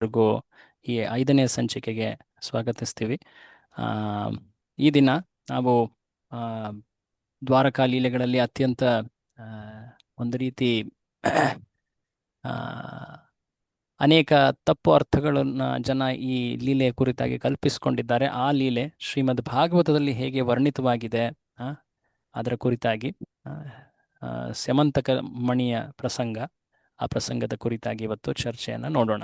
ರಿಗೂ ಈ 5ನೇ ಸಂಚಿಕೆಗೆ ಸ್ವಾಗತಿಸ್ತೀವಿ. ಆ, ಈ ದಿನ ನಾವು ಆ, ದ್ವಾರಕಾ ಲೀಲೆಗಳಲ್ಲಿ ಅತ್ಯಂತ ಆ, ಒಂದು ರೀತಿ ಆ, ಅನೇಕ ತಪ್ಪು ಅರ್ಥಗಳನ್ನ ಜನ ಈ ಲೀಲೆಯ ಕುರಿತಾಗಿ ಕಲ್ಪಿಸಿಕೊಂಡಿದ್ದಾರೆ. ಆ ಲೀಲೆ ಶ್ರೀಮದ್ ಭಾಗವತದಲ್ಲಿ ಹೇಗೆ ವರ್ಣಿತವಾಗಿದೆ ಆ, ಅದರ ಕುರಿತಾಗಿ ಆ, ಆ, ಸ್ಯಮಂತಕ ಮಣಿಯ ಪ್ರಸಂಗ, ಆ ಪ್ರಸಂಗದ ಕುರಿತಾಗಿ ಇವತ್ತು ಚರ್ಚೆಯನ್ನು ನೋಡೋಣ.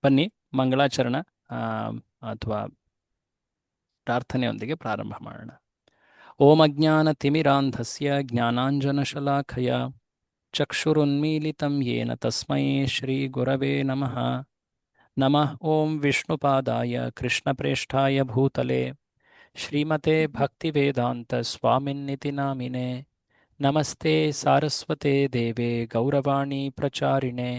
ಬನ್ನಿ ಮಂಗಳಾಚರಣ ಆ, ಅಥವಾ ಪ್ರಾರ್ಥನೆಯೊಂದಿಗೆ ಪ್ರಾರಂಭ ಮಾಡೋಣ. ಓಂ ಅಜ್ಞಾನತಿಮಿರಾಂಧಸ್ಯ ಜ್ಞಾನಾಂಜನಶಲಾಖಯ ಚಕ್ಷುರುನ್ಮೀಲಿತಂ ಯೇನ ತಸ್ಮೈ ಶ್ರೀ ಗುರವೇ ನಮಃ. ನಮಃ ಓಂ ವಿಷ್ಣುಪಾದಾಯ ಕೃಷ್ಣಪ್ರೇಷ್ಠಾಯ ಭೂತಲೆ ಶ್ರೀಮತೆ ಭಕ್ತಿವೇದಾಂತ ಸ್ವಾಮಿನ್ನಿತಿ ನಾಮಿನೆ. ನಮಸ್ತೆ ಸಾರಸ್ವತೆ ದೇವೆ ಗೌರವಾಣಿ ಪ್ರಚಾರಿಣೆ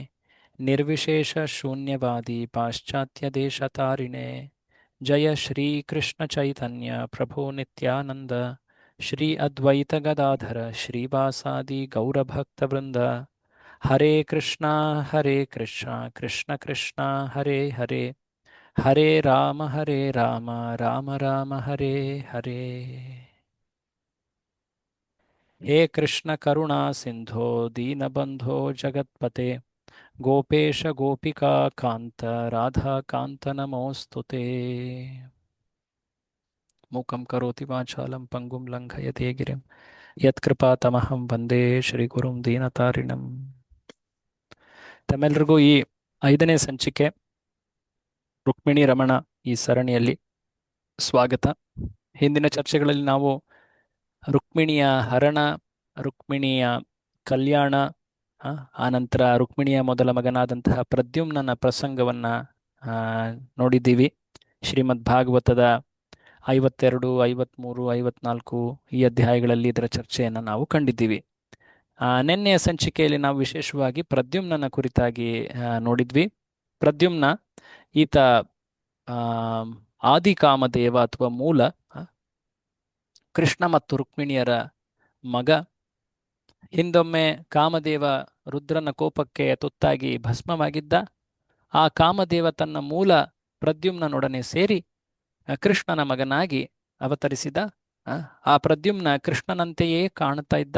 ನಿರ್ವಿಶೇಷ ಶೂನ್ಯವಾದಿ ಪಾಶ್ಚಾತ್ಯ ದೇಶತಾರಿಣೆ. ಜಯ ಶ್ರೀ ಕೃಷ್ಣ ಚೈತನ್ಯ ಪ್ರಭು ನಿತ್ಯಾನಂದ ಶ್ರೀ ಅದ್ವೈತ ಗದಾಧರ ಶ್ರೀವಾಸಾದಿ ಗೌರಭಕ್ತವೃಂದ. ಹರೇ ಕೃಷ್ಣ ಕೃಷ್ಣ ಕೃಷ್ಣ ಹರೇ ಹರೇ, ಹರೇ ರಾಮ ರಾಮ ರಾಮ ಹರೇ ಹರೇ. ಹೇ ಕೃಷ್ಣ ಕರುಣಾ ಸಿಂಧೋ ದೀನಬಂಧೋ ಜಗತ್ಪತೆ ಗೋಪೇಶ ಗೋಪಿಕಾ ಕಾಂತ ರಾಧಾ ಕಾಂತ ನಮೋಸ್ತುತೆ. ಮೂಕಂ ಕರೋತಿ ವಾಚಾಲಂ ಪಂಗುಂ ಲಂಘಯತೆ ಗಿರಿಂ ಯತ್ಕೃಪಾತಮಹಂ ವಂದೇ ಶ್ರೀಗುರುಂ ದೀನತಾರಿಣಂ. ತಮ್ಮೆಲ್ಲರಿಗೂ ಈ 5ನೇ ಸಂಚಿಕೆ ರುಕ್ಮಿಣಿ ರಮಣ ಈ ಸರಣಿಯಲ್ಲಿ ಸ್ವಾಗತ. ಹಿಂದಿನ ಚರ್ಚೆಗಳಲ್ಲಿ ನಾವು ರುಕ್ಮಿಣಿಯ ಹರಣ, ರುಕ್ಮಿಣಿಯ ಕಲ್ಯಾಣ, ಆನಂತರ ರುಕ್ಮಿಣಿಯ ಮೊದಲ ಮಗನಾದಂತಹ ಪ್ರದ್ಯುಮ್ನನ ಪ್ರಸಂಗವನ್ನ ನೋಡಿದ್ದೀವಿ. ಶ್ರೀಮದ್ ಭಾಗವತದ 52, 53, 54 ಈ ಅಧ್ಯಾಯಗಳಲ್ಲಿ ಇದರ ಚರ್ಚೆಯನ್ನು ನಾವು ಕಂಡಿದ್ದೀವಿ. ನಿನ್ನೆಯ ಸಂಚಿಕೆಯಲ್ಲಿ ನಾವು ವಿಶೇಷವಾಗಿ ಪ್ರದ್ಯುಮ್ನನ ಕುರಿತಾಗಿ ನೋಡಿದ್ವಿ. ಪ್ರದ್ಯುಮ್ನ ಈತ ಆದಿಕಾಮದೇವ ಅಥವಾ ಮೂಲ ಕೃಷ್ಣ ಮತ್ತು ರುಕ್ಮಿಣಿಯರ ಮಗ. ಹಿಂದೊಮ್ಮೆ ಕಾಮದೇವ ರುದ್ರನ ಕೋಪಕ್ಕೆ ತುತ್ತಾಗಿ ಭಸ್ಮವಾಗಿದ್ದ. ಆ ಕಾಮದೇವ ತನ್ನ ಮೂಲ ಪ್ರದ್ಯುಮ್ನನೊಡನೆ ಸೇರಿ ಕೃಷ್ಣನ ಮಗನಾಗಿ ಅವತರಿಸಿದ. ಆ ಪ್ರದ್ಯುಮ್ನ ಕೃಷ್ಣನಂತೆಯೇ ಕಾಣ್ತಾ ಇದ್ದ.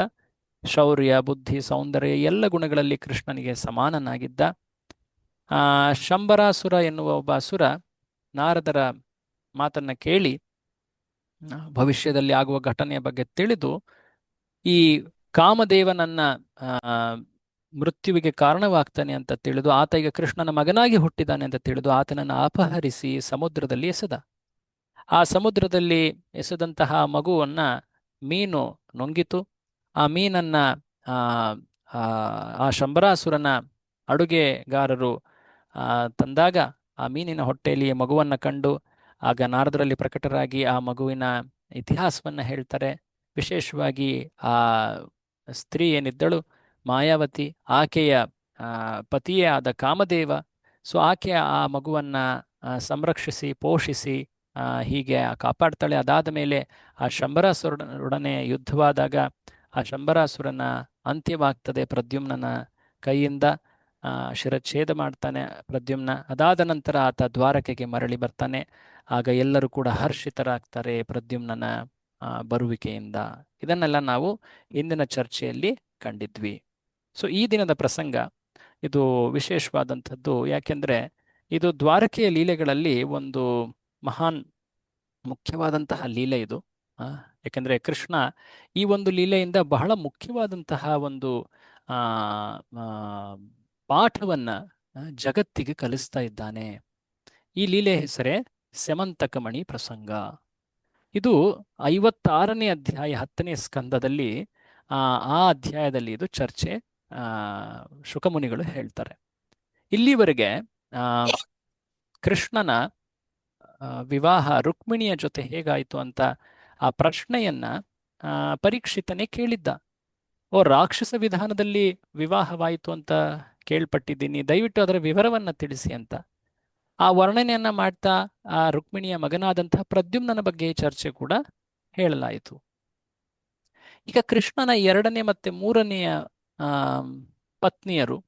ಶೌರ್ಯ, ಬುದ್ಧಿ, ಸೌಂದರ್ಯ ಎಲ್ಲ ಗುಣಗಳಲ್ಲಿ ಕೃಷ್ಣನಿಗೆ ಸಮಾನನಾಗಿದ್ದ. ಶಂಬರಾಸುರ ಎನ್ನುವ ಒಬ್ಬ ಅಸುರ ನಾರದರ ಮಾತನ್ನ ಕೇಳಿ ಭವಿಷ್ಯದಲ್ಲಿ ಆಗುವ ಘಟನೆಯ ಬಗ್ಗೆ ತಿಳಿದು ಈ ಕಾಮದೇವನನ್ನ ಮೃತ್ಯುವಿಗೆ ಕಾರಣವಾಗ್ತಾನೆ ಅಂತ ತಿಳಿದು, ಆತ ಈಗ ಕೃಷ್ಣನ ಮಗನಾಗಿ ಹುಟ್ಟಿದ್ದಾನೆ ಅಂತ ತಿಳಿದು ಆತನನ್ನು ಅಪಹರಿಸಿ ಸಮುದ್ರದಲ್ಲಿ ಎಸೆದ. ಆ ಸಮುದ್ರದಲ್ಲಿ ಎಸೆದಂತಹ ಮಗುವನ್ನ ಮೀನು ನುಂಗಿತು. ಆ ಮೀನನ್ನ ಆ ಶಂಬರಾಸುರನ ಅಡುಗೆಗಾರರು ತಂದಾಗ ಆ ಮೀನಿನ ಹೊಟ್ಟೆಯಲ್ಲಿ ಮಗುವನ್ನ ಕಂಡು ಆಗ ನಾರದರಲ್ಲಿ ಪ್ರಕಟರಾಗಿ ಆ ಮಗುವಿನ ಇತಿಹಾಸವನ್ನ ಹೇಳ್ತಾರೆ. ವಿಶೇಷವಾಗಿ ಆ ಸ್ತ್ರೀ ಏನಿದ್ದಳು ಮಾಯಾವತಿ, ಆಕೆಯ ಪತಿಯೇ ಆದ ಕಾಮದೇವ. ಸೊ ಆಕೆ ಆ ಮಗುವನ್ನ ಸಂರಕ್ಷಿಸಿ ಪೋಷಿಸಿ ಹೀಗೆ ಕಾಪಾಡ್ತಾಳೆ. ಅದಾದ ಮೇಲೆ ಆ ಶಂಬರಾಸುರನೊಡನೆ ಯುದ್ಧವಾದಾಗ ಆ ಶಂಬರಾಸುರನ ಅಂತ್ಯವಾಗ್ತದೆ ಪ್ರದ್ಯುಮ್ನನ ಕೈಯಿಂದ. ಶಿರಚ್ಛೇದ ಮಾಡ್ತಾನೆ ಪ್ರದ್ಯುಮ್ನ. ಅದಾದ ನಂತರ ಆತ ದ್ವಾರಕೆಗೆ ಮರಳಿ ಬರ್ತಾನೆ. ಆಗ ಎಲ್ಲರೂ ಕೂಡ ಹರ್ಷಿತರಾಗ್ತಾರೆ ಪ್ರದ್ಯುಮ್ನನ ಬರುವಿಕೆಯಿಂದ. ಇದನ್ನೆಲ್ಲ ನಾವು ಇಂದಿನ ಚರ್ಚೆಯಲ್ಲಿ ಕಂಡಿದ್ವಿ. ಸೊ ಈ ದಿನದ ಪ್ರಸಂಗ ಇದು ವಿಶೇಷವಾದಂಥದ್ದು. ಯಾಕೆಂದ್ರೆ ಇದು ದ್ವಾರಕೆಯ ಲೀಲೆಗಳಲ್ಲಿ ಒಂದು ಮಹಾನ್ ಮುಖ್ಯವಾದಂತಹ ಲೀಲೆ ಇದು. ಯಾಕೆಂದ್ರೆ ಕೃಷ್ಣ ಈ ಒಂದು ಲೀಲೆಯಿಂದ ಬಹಳ ಮುಖ್ಯವಾದಂತಹ ಒಂದು ಪಾಠವನ್ನ ಜಗತ್ತಿಗೆ ಕಲಿಸ್ತಾ ಇದ್ದಾನೆ. ಈ ಲೀಲೆ ಹೆಸರೇ ಸ್ಯಮಂತಕಮಣಿ ಪ್ರಸಂಗ. ಇದು 56ನೇ ಅಧ್ಯಾಯ 10ನೇ ಸ್ಕಂದದಲ್ಲಿ ಆ ಅಧ್ಯಾಯದಲ್ಲಿ ಇದು ಚರ್ಚೆ ಶುಕಮುನಿಗಳು ಹೇಳ್ತಾರೆ. ಇಲ್ಲಿವರೆಗೆ ಕೃಷ್ಣನ ವಿವಾಹ ರುಕ್ಮಿಣಿಯ ಜೊತೆ ಹೇಗಾಯಿತು ಅಂತ ಆ ಪ್ರಶ್ನೆಯನ್ನ ಪರೀಕ್ಷಿತನೇ ಕೇಳಿದ್ದ. ರಾಕ್ಷಸ ವಿಧಾನದಲ್ಲಿ ವಿವಾಹವಾಯಿತು ಅಂತ ಕೇಳ್ಪಟ್ಟಿದ್ದೀನಿ, ದಯವಿಟ್ಟು ಅದರ ವಿವರವನ್ನ ತಿಳಿಸಿ ಅಂತ ಆ ವರ್ಣನೆಯನ್ನ ಮಾಡ್ತಾ ಆ ರುಕ್ಮಿಣಿಯ ಮಗನಾದಂತಹ ಪ್ರದ್ಯುಮ್ನನ ಬಗ್ಗೆ ಚರ್ಚೆ ಕೂಡ ಹೇಳಲಾಯಿತು. ಈಗ ಕೃಷ್ಣನ 2ನೇ ಮತ್ತೆ 3ನೆಯ ಪತ್ನಿಯರು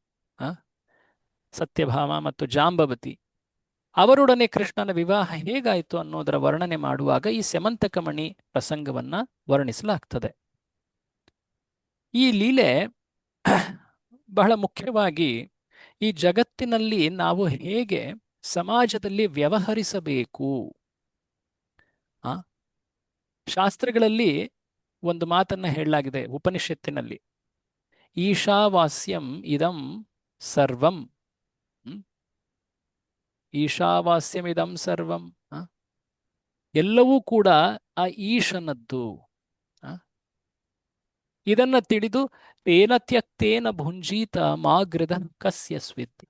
ಸತ್ಯಭಾಮ ಮತ್ತು ಜಾಂಬವತಿ ಅವರೊಡನೆ ಕೃಷ್ಣನ ವಿವಾಹ ಹೇಗಾಯಿತು ಅನ್ನೋದರ ವರ್ಣನೆ ಮಾಡುವಾಗ ಈ ಸ್ಯಮಂತಕಮಣಿ ಪ್ರಸಂಗವನ್ನ ವರ್ಣಿಸಲಾಗ್ತದೆ. ಈ ಲೀಲೆ ಬಹಳ ಮುಖ್ಯವಾಗಿ ಈ ಜಗತ್ತಿನಲ್ಲಿ ನಾವು ಹೇಗೆ ಸಮಾಜದಲ್ಲಿ ವ್ಯವಹರಿಸಬೇಕು. ಆ ಶಾಸ್ತ್ರಗಳಲ್ಲಿ ಒಂದು ಮಾತನ್ನ ಹೇಳಲಾಗಿದೆ ಉಪನಿಷತ್ತಿನಲ್ಲಿ, ಈಶಾವಾಸ್ಯಂ ಇದಂ ಸರ್ವಂ. ಈಶಾವಾಸ್ಯಮಿದಂ ಸರ್ವಂ. ಎಲ್ಲವೂ ಕೂಡ ಆ ಈಶನದ್ದು. ಇದನ್ನ ತಿಳಿದು ತೇನ ತ್ಯಕ್ತೇನ ಭುಂಜೀತ ಮಾಗೃದ ಕಸ್ಯ ಸ್ವಿತ್.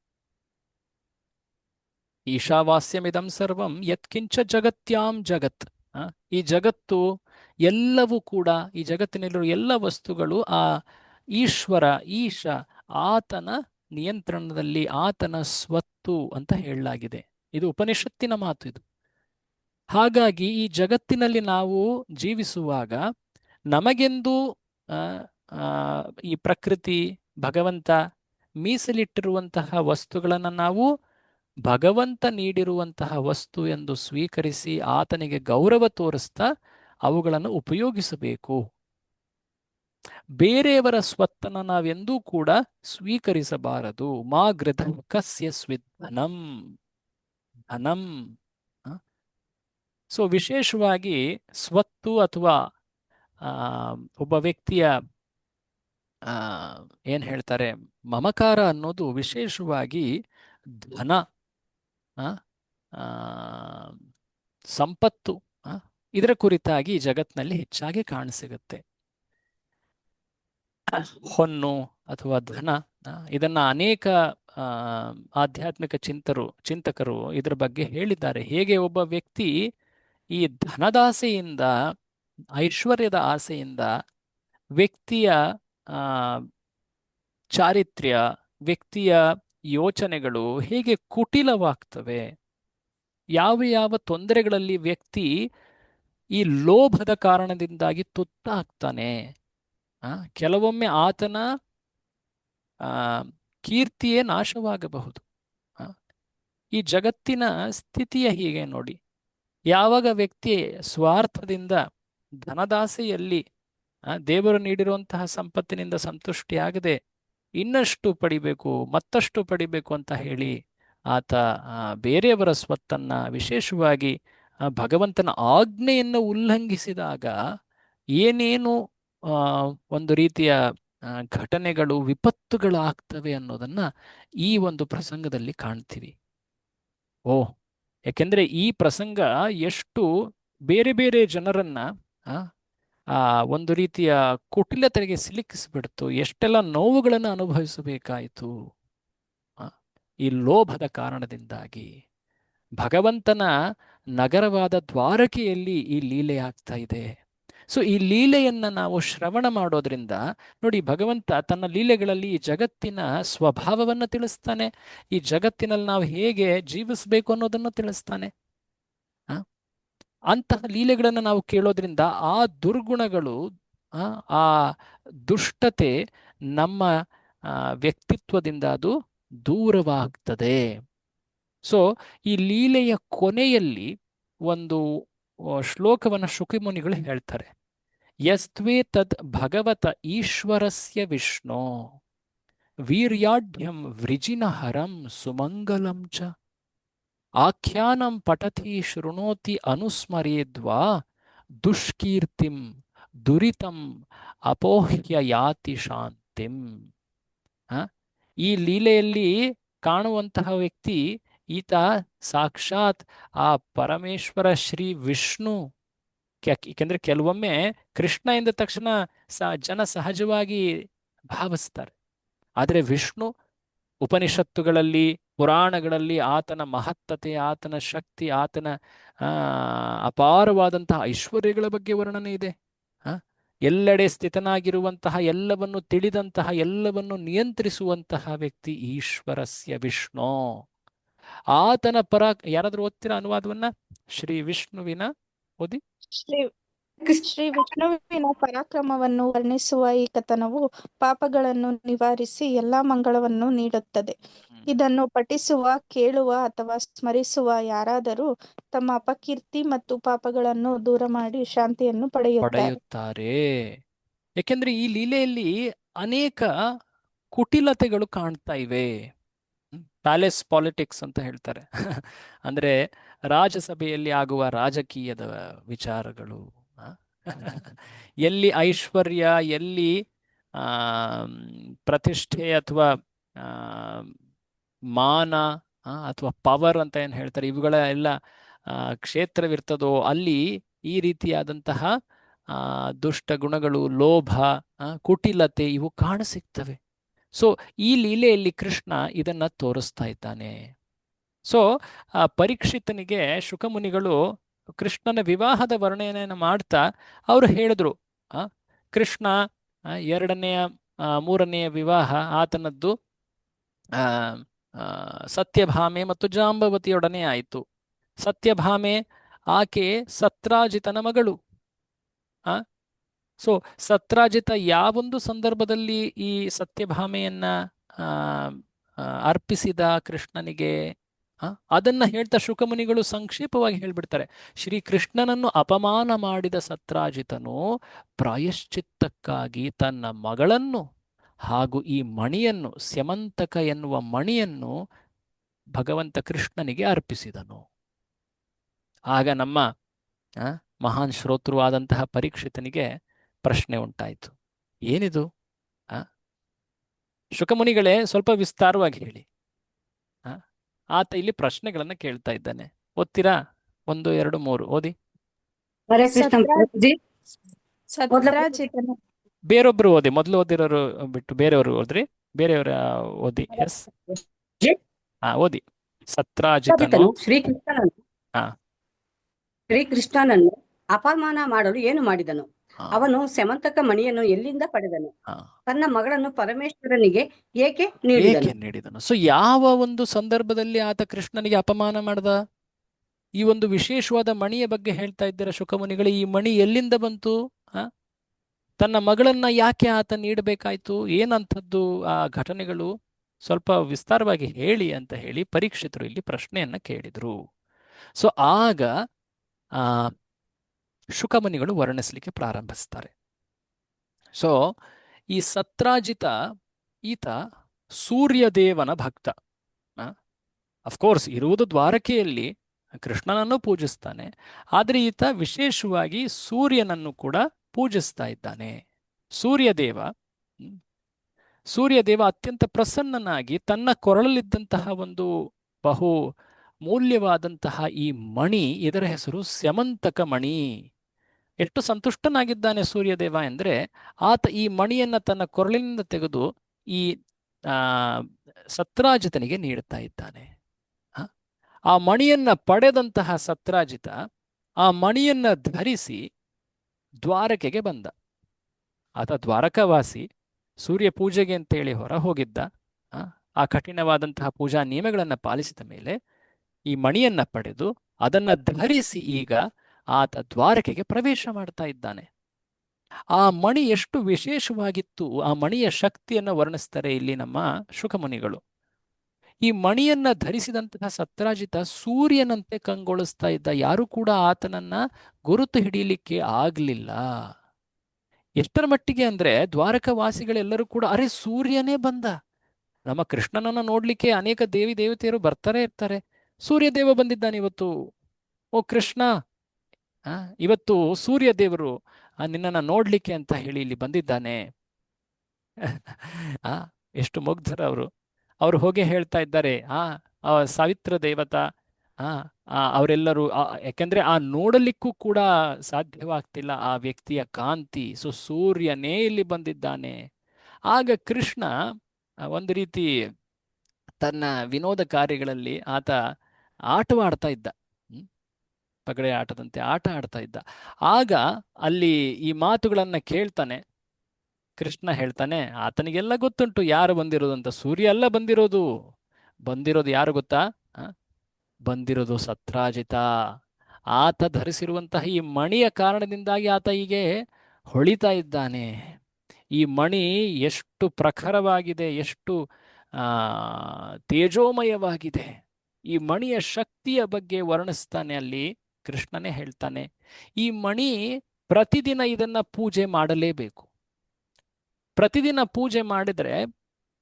ಈಶಾವಾಸ್ಯಮಿದಂ ಸರ್ವಂ ಯತ್ಕಿಂಚ ಜಗತ್ಯಾಂ ಜಗತ್. ಈ ಜಗತ್ತು ಎಲ್ಲವೂ ಕೂಡ, ಈ ಜಗತ್ತಿನಲ್ಲಿರುವ ಎಲ್ಲ ವಸ್ತುಗಳು ಆ ಈಶ್ವರ ಈಶ ಆತನ ನಿಯಂತ್ರಣದಲ್ಲಿ, ಆತನ ಸ್ವತ್ತು ಅಂತ ಹೇಳಲಾಗಿದೆ. ಇದು ಉಪನಿಷತ್ತಿನ ಮಾತು ಇದು. ಹಾಗಾಗಿ ಈ ಜಗತ್ತಿನಲ್ಲಿ ನಾವು ಜೀವಿಸುವಾಗ ನಮಗೆಂದು ಈ ಪ್ರಕೃತಿ ಭಗವಂತ ಮೀಸಲಿಟ್ಟಿರುವಂತಹ ವಸ್ತುಗಳನ್ನು ನಾವು ಭಗವಂತ ನೀಡಿರುವಂತಹ ವಸ್ತು ಎಂದು ಸ್ವೀಕರಿಸಿ ಆತನಿಗೆ ಗೌರವ ತೋರಿಸ್ತಾ ಅವುಗಳನ್ನು ಉಪಯೋಗಿಸಬೇಕು. ಬೇರೆಯವರ ಸ್ವತ್ತನ್ನು ನಾವೆಂದೂ ಕೂಡ ಸ್ವೀಕರಿಸಬಾರದು. ಮಾ ಗೃಧ ಕಸ್ಯ ಸ್ವಿಧನಂ ಧನಂ. ಸೊ ವಿಶೇಷವಾಗಿ ಸ್ವತ್ತು ಅಥವಾ ಒಬ್ಬ ವ್ಯಕ್ತಿಯ ಏನ್ ಹೇಳ್ತಾರೆ ಮಮಕಾರ ಅನ್ನೋದು ವಿಶೇಷವಾಗಿ ಧನ, ಸಂಪತ್ತು, ಇದರ ಕುರಿತಾಗಿ ಜಗತ್ತಿನಲ್ಲಿ ಹೆಚ್ಚಾಗಿ ಕಾಣಸಿಗುತ್ತೆ. ಹೊನ್ನು ಅಥವಾ ಧನ, ಇದನ್ನ ಅನೇಕ ಆಧ್ಯಾತ್ಮಿಕ ಚಿಂತಕರು ಇದರ ಬಗ್ಗೆ ಹೇಳಿದ್ದಾರೆ. ಹೇಗೆ ಒಬ್ಬ ವ್ಯಕ್ತಿ ಈ ಧನದಾಸೆಯಿಂದ, ಐಶ್ವರ್ಯದ ಆಸೆಯಿಂದ ವ್ಯಕ್ತಿಯ ಚಾರಿತ್ರ್ಯ, ವ್ಯಕ್ತಿಯ ಯೋಚನೆಗಳು ಹೇಗೆ ಕುಟಿಲವಾಗ್ತವೆ, ಯಾವ ಯಾವ ತೊಂದರೆಗಳಲ್ಲಿ ವ್ಯಕ್ತಿ ಈ ಲೋಭದ ಕಾರಣದಿಂದಾಗಿ ತುತ್ತಾಗ್ತಾನೆ. ಕೆಲವೊಮ್ಮೆ ಆತನ ಕೀರ್ತಿಯೇ ನಾಶವಾಗಬಹುದು. ಈ ಜಗತ್ತಿನ ಸ್ಥಿತಿಯ ಹೀಗೆ ನೋಡಿ. ಯಾವಾಗ ವ್ಯಕ್ತಿ ಸ್ವಾರ್ಥದಿಂದ ಧನದಾಸೆಯಲ್ಲಿ ದೇವರು ನೀಡಿರುವಂತಹ ಸಂಪತ್ತಿನಿಂದ ಸಂತುಷ್ಟಿಯಾಗದೆ ಇನ್ನಷ್ಟು ಪಡಿಬೇಕು, ಮತ್ತಷ್ಟು ಪಡಿಬೇಕು ಅಂತ ಹೇಳಿ ಆತ ಬೇರೆಯವರ ಸ್ವತ್ತನ್ನ, ವಿಶೇಷವಾಗಿ ಭಗವಂತನ ಆಜ್ಞೆಯನ್ನು ಉಲ್ಲಂಘಿಸಿದಾಗ ಏನೇನು ಒಂದು ರೀತಿಯ ಘಟನೆಗಳು, ವಿಪತ್ತುಗಳು ಆಗ್ತವೆ ಅನ್ನೋದನ್ನ ಈ ಒಂದು ಪ್ರಸಂಗದಲ್ಲಿ ಕಾಣ್ತೀವಿ. ಯಾಕೆಂದ್ರೆ ಈ ಪ್ರಸಂಗ ಎಷ್ಟು ಬೇರೆ ಬೇರೆ ಜನರನ್ನ ಒಂದು ರೀತಿಯ ಕುಟಿಲತೆಗೆ ಸಿಲುಕಿಸ್ಬಿಡ್ತು. ಎಷ್ಟೆಲ್ಲ ನೋವುಗಳನ್ನು ಅನುಭವಿಸಬೇಕಾಯಿತು ಈ ಲೋಭದ ಕಾರಣದಿಂದಾಗಿ. ಭಗವಂತನ ನಗರವಾದ ದ್ವಾರಕೆಯಲ್ಲಿ ಈ ಲೀಲೆ ಆಗ್ತಾ ಇದೆ. ಸೊ ಈ ಲೀಲೆಯನ್ನ ನಾವು ಶ್ರವಣ ಮಾಡೋದ್ರಿಂದ ನೋಡಿ, ಭಗವಂತ ತನ್ನ ಲೀಲೆಗಳಲ್ಲಿ ಈ ಜಗತ್ತಿನ ಸ್ವಭಾವವನ್ನು ತಿಳಿಸ್ತಾನೆ, ಈ ಜಗತ್ತಿನಲ್ಲಿ ನಾವು ಹೇಗೆ ಜೀವಿಸಬೇಕು ಅನ್ನೋದನ್ನು ತಿಳಿಸ್ತಾನೆ. ಅಂತಹ ಲೀಲೆಗಳನ್ನು ನಾವು ಕೇಳೋದ್ರಿಂದ ಆ ದುರ್ಗುಣಗಳು, ಆ ದುಷ್ಟತೆ ನಮ್ಮ ವ್ಯಕ್ತಿತ್ವದಿಂದ ಅದು ದೂರವಾಗ್ತದೆ. ಸೊ ಈ ಲೀಲೆಯ ಕೊನೆಯಲ್ಲಿ ಒಂದು ಶ್ಲೋಕವನ್ನು ಶುಕಿಮುನಿಗಳು ಹೇಳ್ತಾರೆ. ಯಸ್ತ್ವೇ ತದ್ ಭಗವತ ಈಶ್ವರಸ್ಯ ವಿಷ್ಣು ವೀರ್ಯಾಢ್ಯಂ ವೃಜಿನಹರಂ ಸುಮಂಗಲಂ ಚ ಆಖ್ಯಾನಂ ಪಠತಿ ಶೃಣೋತಿ ಅನುಸ್ಮರೇದ್ವಾ ದುಷ್ಕೀರ್ತಿಂ ದುರಿತಂ ಅಪೋಹ್ಯ ಯಾತಿ ಶಾಂತಿಂ. ಈ ಲೀಲೆಯಲ್ಲಿ ಕಾಣುವಂತಹ ವ್ಯಕ್ತಿ ಈತ ಸಾಕ್ಷಾತ್ ಆ ಪರಮೇಶ್ವರ ಶ್ರೀ ವಿಷ್ಣು. ಏಕೆಂದ್ರೆ ಕೆಲವೊಮ್ಮೆ ಕೃಷ್ಣ ಎಂದ ತಕ್ಷಣ ಜನ ಸಹಜವಾಗಿ ಭಾವಿಸ್ತಾರೆ. ಆದರೆ ವಿಷ್ಣು ಉಪನಿಷತ್ತುಗಳಲ್ಲಿ, ಪುರಾಣಗಳಲ್ಲಿ ಆತನ ಮಹತ್ತತೆ, ಆತನ ಶಕ್ತಿ, ಆತನ ಅಪಾರವಾದಂತಹ ಐಶ್ವರ್ಯಗಳ ಬಗ್ಗೆ ವರ್ಣನೆ ಇದೆ. ಎಲ್ಲೆಡೆ ಸ್ಥಿತನಾಗಿರುವಂತಹ, ಎಲ್ಲವನ್ನು ತಿಳಿದಂತಹ, ಎಲ್ಲವನ್ನು ನಿಯಂತ್ರಿಸುವಂತಹ ವ್ಯಕ್ತಿ ಈಶ್ವರಸ್ಯ ವಿಷ್ಣು. ಆತನ ಯಾರಾದ್ರೂ ಓದ್ತೀರಾ ಅನುವಾದವನ್ನ? ಶ್ರೀ ವಿಷ್ಣುವಿನ ಓದಿ. ಶ್ರೀ ವಿಷ್ಣುವಿನ ಪರಾಕ್ರಮವನ್ನು ವರ್ಣಿಸುವ ಈ ಕಥನವು ಪಾಪಗಳನ್ನು ನಿವಾರಿಸಿ ಎಲ್ಲಾ ಮಂಗಳವನ್ನು ನೀಡುತ್ತದೆ. ಇದನ್ನು ಪಠಿಸುವ, ಕೇಳುವ ಅಥವಾ ಸ್ಮರಿಸುವ ಯಾರಾದರೂ ತಮ್ಮ ಅಪಕೀರ್ತಿ ಮತ್ತು ಪಾಪಗಳನ್ನು ದೂರ ಮಾಡಿ ಶಾಂತಿಯನ್ನು ಪಡೆಯುತ್ತಾರೆ. ಪಡೆಯುತ್ತಾರೆ. ಯಾಕೆಂದ್ರೆ ಈ ಲೀಲೆಯಲ್ಲಿ ಅನೇಕ ಕುಟಿಲತೆಗಳು ಕಾಣ್ತಾ ಇವೆ. ಪ್ಯಾಲೇಸ್ ಪಾಲಿಟಿಕ್ಸ್ ಅಂತ ಹೇಳ್ತಾರೆ. ಅಂದ್ರೆ ರಾಜಸಭೆಯಲ್ಲಿ ಆಗುವ ರಾಜಕೀಯದ ವಿಚಾರಗಳು, ಆ? ಎಲ್ಲಿ ಐಶ್ವರ್ಯ, ಎಲ್ಲಿ ಆ ಪ್ರತಿಷ್ಠೆ ಅಥವಾ ಆ ಮಾನ ಅಥವಾ ಪವರ್ ಅಂತ ಏನು ಹೇಳ್ತಾರೆ, ಇವುಗಳ ಎಲ್ಲ ಕ್ಷೇತ್ರವಿರ್ತದೋ ಅಲ್ಲಿ ಈ ರೀತಿಯಾದಂತಹ ದುಷ್ಟ ಗುಣಗಳು, ಲೋಭ, ಕುಟಿಲತೆ ಇವು ಕಾಣಸಿಗ್ತವೆ. ಸೊ ಈ ಲೀಲೆಯಲ್ಲಿ ಕೃಷ್ಣ ಇದನ್ನ ತೋರಿಸ್ತಾ ಇದ್ದಾನೆ. ಸೊ ಪರೀಕ್ಷಿತನಿಗೆ ಶುಕಮುನಿಗಳು ಕೃಷ್ಣನ ವಿವಾಹದ ವರ್ಣನೆಯನ್ನು ಮಾಡ್ತಾ ಅವರು ಹೇಳಿದ್ರು, ಕೃಷ್ಣ ಎರಡನೆಯ ಮೂರನೆಯ ವಿವಾಹ ಆತನದ್ದು ಸತ್ಯಭಾಮೆ ಮತ್ತು ಜಾಂಬವತಿಯೊಡನೆ ಆಯಿತು. ಸತ್ಯಭಾಮೆ ಆಕೆ ಸತ್ರಾಜಿತನ ಮಗಳು. ಸೊ ಸತ್ರಾಜಿತ ಯಾವೊಂದು ಸಂದರ್ಭದಲ್ಲಿ ಈ ಸತ್ಯಭಾಮೆಯನ್ನ ಅರ್ಪಿಸಿದ ಕೃಷ್ಣನಿಗೆ, ಅದನ್ನ ಹೇಳ್ತಾ ಶುಕಮುನಿಗಳು ಸಂಕ್ಷೇಪವಾಗಿ ಹೇಳ್ಬಿಡ್ತಾರೆ. ಶ್ರೀಕೃಷ್ಣನನ್ನು ಅಪಮಾನ ಮಾಡಿದ ಸತ್ರಾಜಿತನು ಪ್ರಾಯಶ್ಚಿತ್ತಕ್ಕಾಗಿ ತನ್ನ ಮಗಳನ್ನು ಹಾಗೂ ಈ ಮಣಿಯನ್ನು, ಸ್ಯಮಂತಕ ಎನ್ನುವ ಮಣಿಯನ್ನು ಭಗವಂತ ಕೃಷ್ಣನಿಗೆ ಅರ್ಪಿಸಿದನು. ಆಗ ನಮ್ಮ ಮಹಾನ್ ಶ್ರೋತೃವಾದಂತಹ ಪರೀಕ್ಷಿತನಿಗೆ ಪ್ರಶ್ನೆ ಉಂಟಾಯಿತು, ಏನಿದು? ಶುಕಮುನಿಗಳೇ, ಸ್ವಲ್ಪ ವಿಸ್ತಾರವಾಗಿ ಹೇಳಿ. ಆತ ಇಲ್ಲಿ ಪ್ರಶ್ನೆಗಳನ್ನ ಕೇಳ್ತಾ ಇದ್ದಾನೆ. ಓದ್ತೀರಾ? 1, 2, 3 ಓದಿ. ಬೇರೊಬ್ರು ಓದಿ, ಮೊದಲು ಓದಿರೋರು ಬಿಟ್ಟು ಬೇರೆಯವರು ಓದ್ರಿ. ಬೇರೆಯವರ ಓದಿ. ಎಸ್, ಓದಿ. ಸತ್ರಾಜಿತನು ಶ್ರೀಕೃಷ್ಣನನ್ನು ಅಪಮಾನ ಮಾಡಲು ಏನು ಮಾಡಿದನು? ಅವನು ಸ್ಯಮಂತಕ ಮಣಿಯನ್ನು ಎಲ್ಲಿಂದ ಪಡೆದನು? ತನ್ನ ಮಗಳನ್ನು ಪರಮೇಶ್ವರನಿಗೆ ಏಕೆ ನೀಡಿದನು? ಸೊ ಯಾವ ಒಂದು ಸಂದರ್ಭದಲ್ಲಿ ಆತ ಕೃಷ್ಣನಿಗೆ ಅಪಮಾನ ಮಾಡ್ದ? ಈ ಒಂದು ವಿಶೇಷವಾದ ಮಣಿಯ ಬಗ್ಗೆ ಹೇಳ್ತಾ ಇದ್ದೀರಾ ಶುಕಮುನಿಗಳು. ಈ ಮಣಿ ಎಲ್ಲಿಂದ ಬಂತು? ತನ್ನ ಮಗಳನ್ನ ಯಾಕೆ ಆತ ನೀಡಬೇಕಾಯ್ತು? ಏನಂಥದ್ದು ಆ ಘಟನೆಗಳು? ಸ್ವಲ್ಪ ವಿಸ್ತಾರವಾಗಿ ಹೇಳಿ ಅಂತ ಹೇಳಿ ಪರೀಕ್ಷಿತರು ಇಲ್ಲಿ ಪ್ರಶ್ನೆಯನ್ನ ಕೇಳಿದ್ರು. ಸೊ ಆಗ ಶುಕಮುನಿಗಳು ವರ್ಣಿಸಲಿಕ್ಕೆ ಪ್ರಾರಂಭಿಸ್ತಾರೆ. ಸೊ ಈ ಸತ್ರಾಜಿತ ಈತ ಸೂರ್ಯದೇವನ ಭಕ್ತ. ಅಫ್ಕೋರ್ಸ್ ಇರುವುದು ದ್ವಾರಕೆಯಲ್ಲಿ, ಕೃಷ್ಣನನ್ನು ಪೂಜಿಸ್ತಾನೆ. ಆದರೆ ಈತ ವಿಶೇಷವಾಗಿ ಸೂರ್ಯನನ್ನು ಕೂಡ ಪೂಜಿಸ್ತಾ ಇದ್ದಾನೆ. ಸೂರ್ಯದೇವ ಅತ್ಯಂತ ಪ್ರಸನ್ನನಾಗಿ ತನ್ನ ಕೊರಳಲ್ಲಿದ್ದಂತಹ ಒಂದು ಬಹು ಮೂಲ್ಯವಾದಂತಹ ಈ ಮಣಿ, ಇದರ ಹೆಸರು ಸ್ಯಮಂತಕ ಮಣಿ. ಎಷ್ಟು ಸಂತುಷ್ಟನಾಗಿದ್ದಾನೆ ಸೂರ್ಯದೇವ ಎಂದ್ರೆ, ಆತ ಈ ಮಣಿಯನ್ನ ತನ್ನ ಕೊರಳಿನಿಂದ ತೆಗೆದು ಈ ಸತ್ರಾಜಿತನಿಗೆ ನೀಡುತ್ತಾ ಇದ್ದಾನೆ. ಆ ಮಣಿಯನ್ನ ಪಡೆದಂತಹ ಸತ್ರಾಜಿತ ಆ ಮಣಿಯನ್ನ ಧರಿಸಿ ದ್ವಾರಕೆಗೆ ಬಂದ. ಆತ ದ್ವಾರಕವಾಸಿ, ಸೂರ್ಯ ಪೂಜೆಗೆ ಅಂತೇಳಿ ಹೊರ ಹೋಗಿದ್ದ. ಆ ಕಠಿಣವಾದಂತಹ ಪೂಜಾ ನಿಯಮಗಳನ್ನು ಪಾಲಿಸಿದ ಮೇಲೆ ಈ ಮಣಿಯನ್ನ ಪಡೆದು ಅದನ್ನ ಧರಿಸಿ ಈಗ ಆತ ದ್ವಾರಕೆಗೆ ಪ್ರವೇಶ ಮಾಡ್ತಾ ಇದ್ದಾನೆ. ಆ ಮಣಿ ಎಷ್ಟು ವಿಶೇಷವಾಗಿತ್ತು, ಆ ಮಣಿಯ ಶಕ್ತಿಯನ್ನ ವರ್ಣಿಸ್ತಾರೆ ಇಲ್ಲಿ ನಮ್ಮ ಶುಕಮುನಿಗಳು. ಈ ಮಣಿಯನ್ನ ಧರಿಸಿದಂತಹ ಸತ್ರಾಜಿತ ಸೂರ್ಯನಂತೆ ಕಂಗೊಳಿಸ್ತಾ ಇದ್ದ. ಯಾರು ಕೂಡ ಆತನನ್ನ ಗುರುತು ಹಿಡಿಯಲಿಕ್ಕೆ ಆಗ್ಲಿಲ್ಲ. ಎಷ್ಟರ ಮಟ್ಟಿಗೆ ಅಂದ್ರೆ ದ್ವಾರಕವಾಸಿಗಳೆಲ್ಲರೂ ಕೂಡ ಅರೆ ಸೂರ್ಯನೇ ಬಂದ, ನಮ್ಮ ಕೃಷ್ಣನನ್ನ ನೋಡ್ಲಿಕ್ಕೆ ಅನೇಕ ದೇವಿ ದೇವತೆಯರು ಬರ್ತಾರೆ ಇರ್ತಾರೆ, ಸೂರ್ಯದೇವ ಬಂದಿದ್ದಾನೆ ಇವತ್ತು. ಓ ಕೃಷ್ಣ, ಇವತ್ತು ಸೂರ್ಯ ದೇವರು ನಿನ್ನನ್ನು ನೋಡ್ಲಿಕ್ಕೆ ಅಂತ ಹೇಳಿ ಇಲ್ಲಿ ಬಂದಿದ್ದಾನೆ. ಎಷ್ಟು ಮುಗ್ಧರ ಅವರು ಹೋಗಿ ಹೇಳ್ತಾ ಇದ್ದಾರೆ, ಸಾವಿತ್ರ ದೇವತಾ ಅವರೆಲ್ಲರೂ, ಯಾಕೆಂದ್ರೆ ನೋಡಲಿಕ್ಕೂ ಕೂಡ ಸಾಧ್ಯವಾಗ್ತಿಲ್ಲ ಆ ವ್ಯಕ್ತಿಯ ಕಾಂತಿ. ಸೊ ಸೂರ್ಯನೇ ಇಲ್ಲಿ ಬಂದಿದ್ದಾನೆ. ಆಗ ಕೃಷ್ಣ ಒಂದು ರೀತಿ ತನ್ನ ವಿನೋದ ಕಾರ್ಯಗಳಲ್ಲಿ ಆತ ಆಟವಾಡ್ತಾ ಇದ್ದ, ಪಗಡೆ ಆಟದಂತೆ ಆಟ ಆಡ್ತಾ ಇದ್ದ. ಆಗ ಅಲ್ಲಿ ಈ ಮಾತುಗಳನ್ನ ಕೇಳ್ತಾನೆ. ಕೃಷ್ಣ ಹೇಳ್ತಾನೆ, ಆತನಿಗೆಲ್ಲ ಗೊತ್ತುಂಟು ಯಾರು ಬಂದಿರೋದು ಅಂತ. ಸೂರ್ಯ ಅಲ್ಲ ಬಂದಿರೋದು ಯಾರು ಗೊತ್ತಾ? ಬಂದಿರೋದು ಸತ್ರಾಜಿತ. ಆತ ಧರಿಸಿರುವಂತಹ ಈ ಮಣಿಯ ಕಾರಣದಿಂದಾಗಿ ಆತ ಹೀಗೆ ಹೊಳಿತಾ ಇದ್ದಾನೆ. ಈ ಮಣಿ ಎಷ್ಟು ಪ್ರಖರವಾಗಿದೆ, ಎಷ್ಟು ತೇಜೋಮಯವಾಗಿದೆ. ಈ ಮಣಿಯ ಶಕ್ತಿಯ ಬಗ್ಗೆ ವರ್ಣಿಸ್ತಾನೆ ಅಲ್ಲಿ ಕೃಷ್ಣನೇ ಹೇಳ್ತಾನೆ. ಈ ಮಣಿ ಪ್ರತಿದಿನ ಇದನ್ನ ಪೂಜೆ ಮಾಡಲೇಬೇಕು. ಪ್ರತಿದಿನ ಪೂಜೆ ಮಾಡಿದ್ರೆ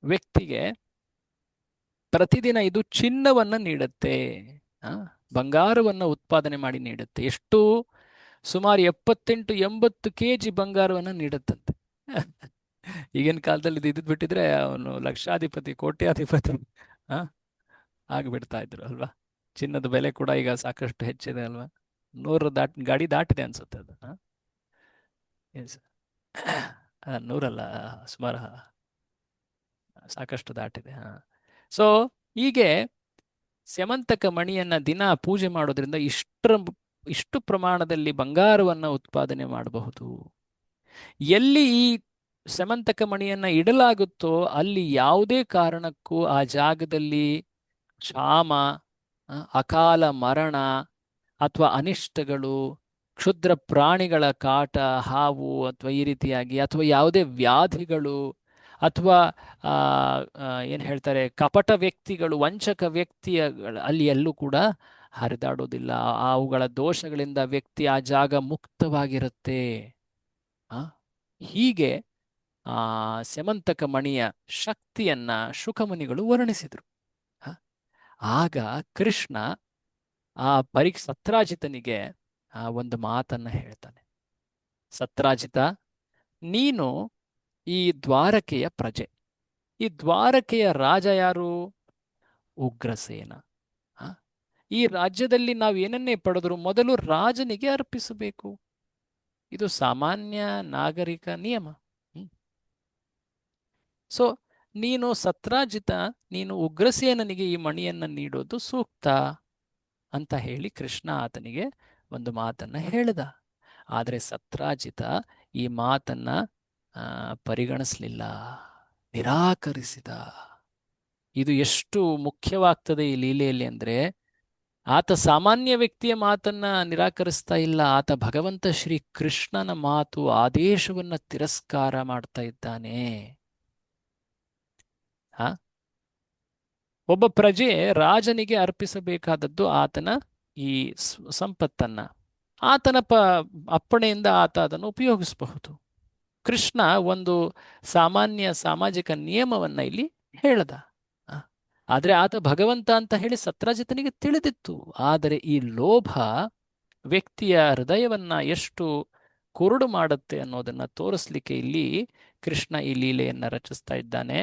ವ್ಯಕ್ತಿಗೆ ಪ್ರತಿದಿನ ಇದು ಚಿನ್ನವನ್ನ ನೀಡುತ್ತೆ, ಬಂಗಾರವನ್ನ ಉತ್ಪಾದನೆ ಮಾಡಿ ನೀಡುತ್ತೆ. ಎಷ್ಟು? ಸುಮಾರು 78-80 kg ಬಂಗಾರವನ್ನ ನೀಡುತ್ತಂತೆ. ಈಗಿನ ಕಾಲದಲ್ಲಿ ಇದು ಇದ್ದು ಬಿಟ್ಟಿದ್ರೆ ಅವನು ಲಕ್ಷಾಧಿಪತಿ, ಕೋಟ್ಯಾಧಿಪತಿ ಆಗಿಬಿಡ್ತಾ ಇದ್ರು ಅಲ್ವಾ. ಚಿನ್ನದ ಬೆಲೆ ಕೂಡ ಈಗ ಸಾಕಷ್ಟು ಹೆಚ್ಚಿದೆ ಅಲ್ವಾ. 100 ಗಾಡಿ ದಾಟಿದೆ ಅನ್ಸುತ್ತೆ ಅದು. ಎಸ್, 100 ಸುಮಾರು ಸಾಕಷ್ಟು ದಾಟಿದೆ. ಸೊ ಹೀಗೆ ಸ್ಯಮಂತಕ ಮಣಿಯನ್ನ ದಿನ ಪೂಜೆ ಮಾಡೋದ್ರಿಂದ ಇಷ್ಟು ಪ್ರಮಾಣದಲ್ಲಿ ಬಂಗಾರವನ್ನ ಉತ್ಪಾದನೆ ಮಾಡಬಹುದು. ಎಲ್ಲಿ ಈ ಸ್ಯಮಂತಕ ಮಣಿಯನ್ನ ಇಡಲಾಗುತ್ತೋ ಅಲ್ಲಿ ಯಾವುದೇ ಕಾರಣಕ್ಕೂ ಆ ಜಾಗದಲ್ಲಿ ಕ್ಷಾಮ, ಅಕಾಲ ಮರಣ ಅಥವಾ ಅನಿಷ್ಟಗಳು, ಕ್ಷುದ್ರ ಪ್ರಾಣಿಗಳ ಕಾಟ, ಹಾವು ಅಥವಾ ಈ ರೀತಿಯಾಗಿ, ಅಥವಾ ಯಾವುದೇ ವ್ಯಾಧಿಗಳು, ಅಥವಾ ಏನು ಹೇಳ್ತಾರೆ ಕಪಟ ವ್ಯಕ್ತಿಗಳು, ವಂಚಕ ವ್ಯಕ್ತಿಯ ಅಲ್ಲಿ ಎಲ್ಲೂ ಕೂಡ ಹರಿದಾಡೋದಿಲ್ಲ. ಅವುಗಳ ದೋಷಗಳಿಂದ ವ್ಯಕ್ತಿ ಆ ಜಾಗ ಮುಕ್ತವಾಗಿರುತ್ತೆ. ಹೀಗೆ ಸ್ಯಮಂತಕ ಮಣಿಯ ಶಕ್ತಿಯನ್ನ ಶುಕಮುನಿಗಳು ವರ್ಣಿಸಿದರು. ಆಗ ಕೃಷ್ಣ ಸತ್ರಾಜಿತನಿಗೆ ಒಂದು ಮಾತನ್ನ ಹೇಳ್ತಾನೆ. ಸತ್ರಾಜಿತ, ನೀನು ಈ ದ್ವಾರಕೆಯ ಪ್ರಜೆ. ಈ ದ್ವಾರಕೆಯ ರಾಜ ಯಾರು? ಉಗ್ರಸೇನ. ಈ ರಾಜ್ಯದಲ್ಲಿ ನಾವು ಏನನ್ನೇ ಪಡೆದರೂ ಮೊದಲು ರಾಜನಿಗೆ ಅರ್ಪಿಸಬೇಕು. ಇದು ಸಾಮಾನ್ಯ ನಾಗರಿಕ ನಿಯಮ. ಸೊ ನೀನು ಸತ್ರಾಜಿತ, ನೀನು ಉಗ್ರಸೇನನಿಗೆ ಈ ಮಣಿಯನ್ನ ನೀಡೋದು ಸೂಕ್ತ ಅಂತ ಹೇಳಿ ಕೃಷ್ಣ ಆತನಿಗೆ ಒಂದು ಮಾತನ್ನ ಹೇಳ್ದ. ಆದರೆ ಸತ್ರಾಜಿತ ಈ ಮಾತನ್ನ ಪರಿಗಣಿಸಲಿಲ್ಲ, ನಿರಾಕರಿಸಿದ. ಇದು ಎಷ್ಟು ಮುಖ್ಯವಾಗ್ತದೆ ಈ ಲೀಲೆಯಲ್ಲಿ ಅಂದ್ರೆ, ಆತ ಸಾಮಾನ್ಯ ವ್ಯಕ್ತಿಯ ಮಾತನ್ನ ನಿರಾಕರಿಸ್ತಾ ಇಲ್ಲ, ಆತ ಭಗವಂತ ಶ್ರೀ ಕೃಷ್ಣನ ಮಾತು, ಆದೇಶವನ್ನ ತಿರಸ್ಕಾರ ಮಾಡ್ತಾ ಇದ್ದಾನೆ. ಒಬ್ಬ ಪ್ರಜೆ ರಾಜನಿಗೆ ಅರ್ಪಿಸಬೇಕಾದದ್ದು ಆತನ ಈ ಸಂಪತ್ತನ್ನ, ಆತನ ಅಪ್ಪಣೆಯಿಂದ ಆತ ಅದನ್ನು ಉಪಯೋಗಿಸಬಹುದು. ಕೃಷ್ಣ ಒಂದು ಸಾಮಾನ್ಯ ಸಾಮಾಜಿಕ ನಿಯಮವನ್ನ ಇಲ್ಲಿ ಹೇಳ್ದ. ಆದ್ರೆ ಆತ ಭಗವಂತ ಅಂತ ಹೇಳಿ ಸತ್ರಾಜಿತನಿಗೆ ತಿಳಿದಿತ್ತು. ಆದರೆ ಈ ಲೋಭ ವ್ಯಕ್ತಿಯ ಹೃದಯವನ್ನ ಎಷ್ಟು ಕುರುಡು ಮಾಡುತ್ತೆ ಅನ್ನೋದನ್ನ ತೋರಿಸ್ಲಿಕ್ಕೆ ಇಲ್ಲಿ ಕೃಷ್ಣ ಈ ಲೀಲೆಯನ್ನ ರಚಿಸ್ತಾ ಇದ್ದಾನೆ.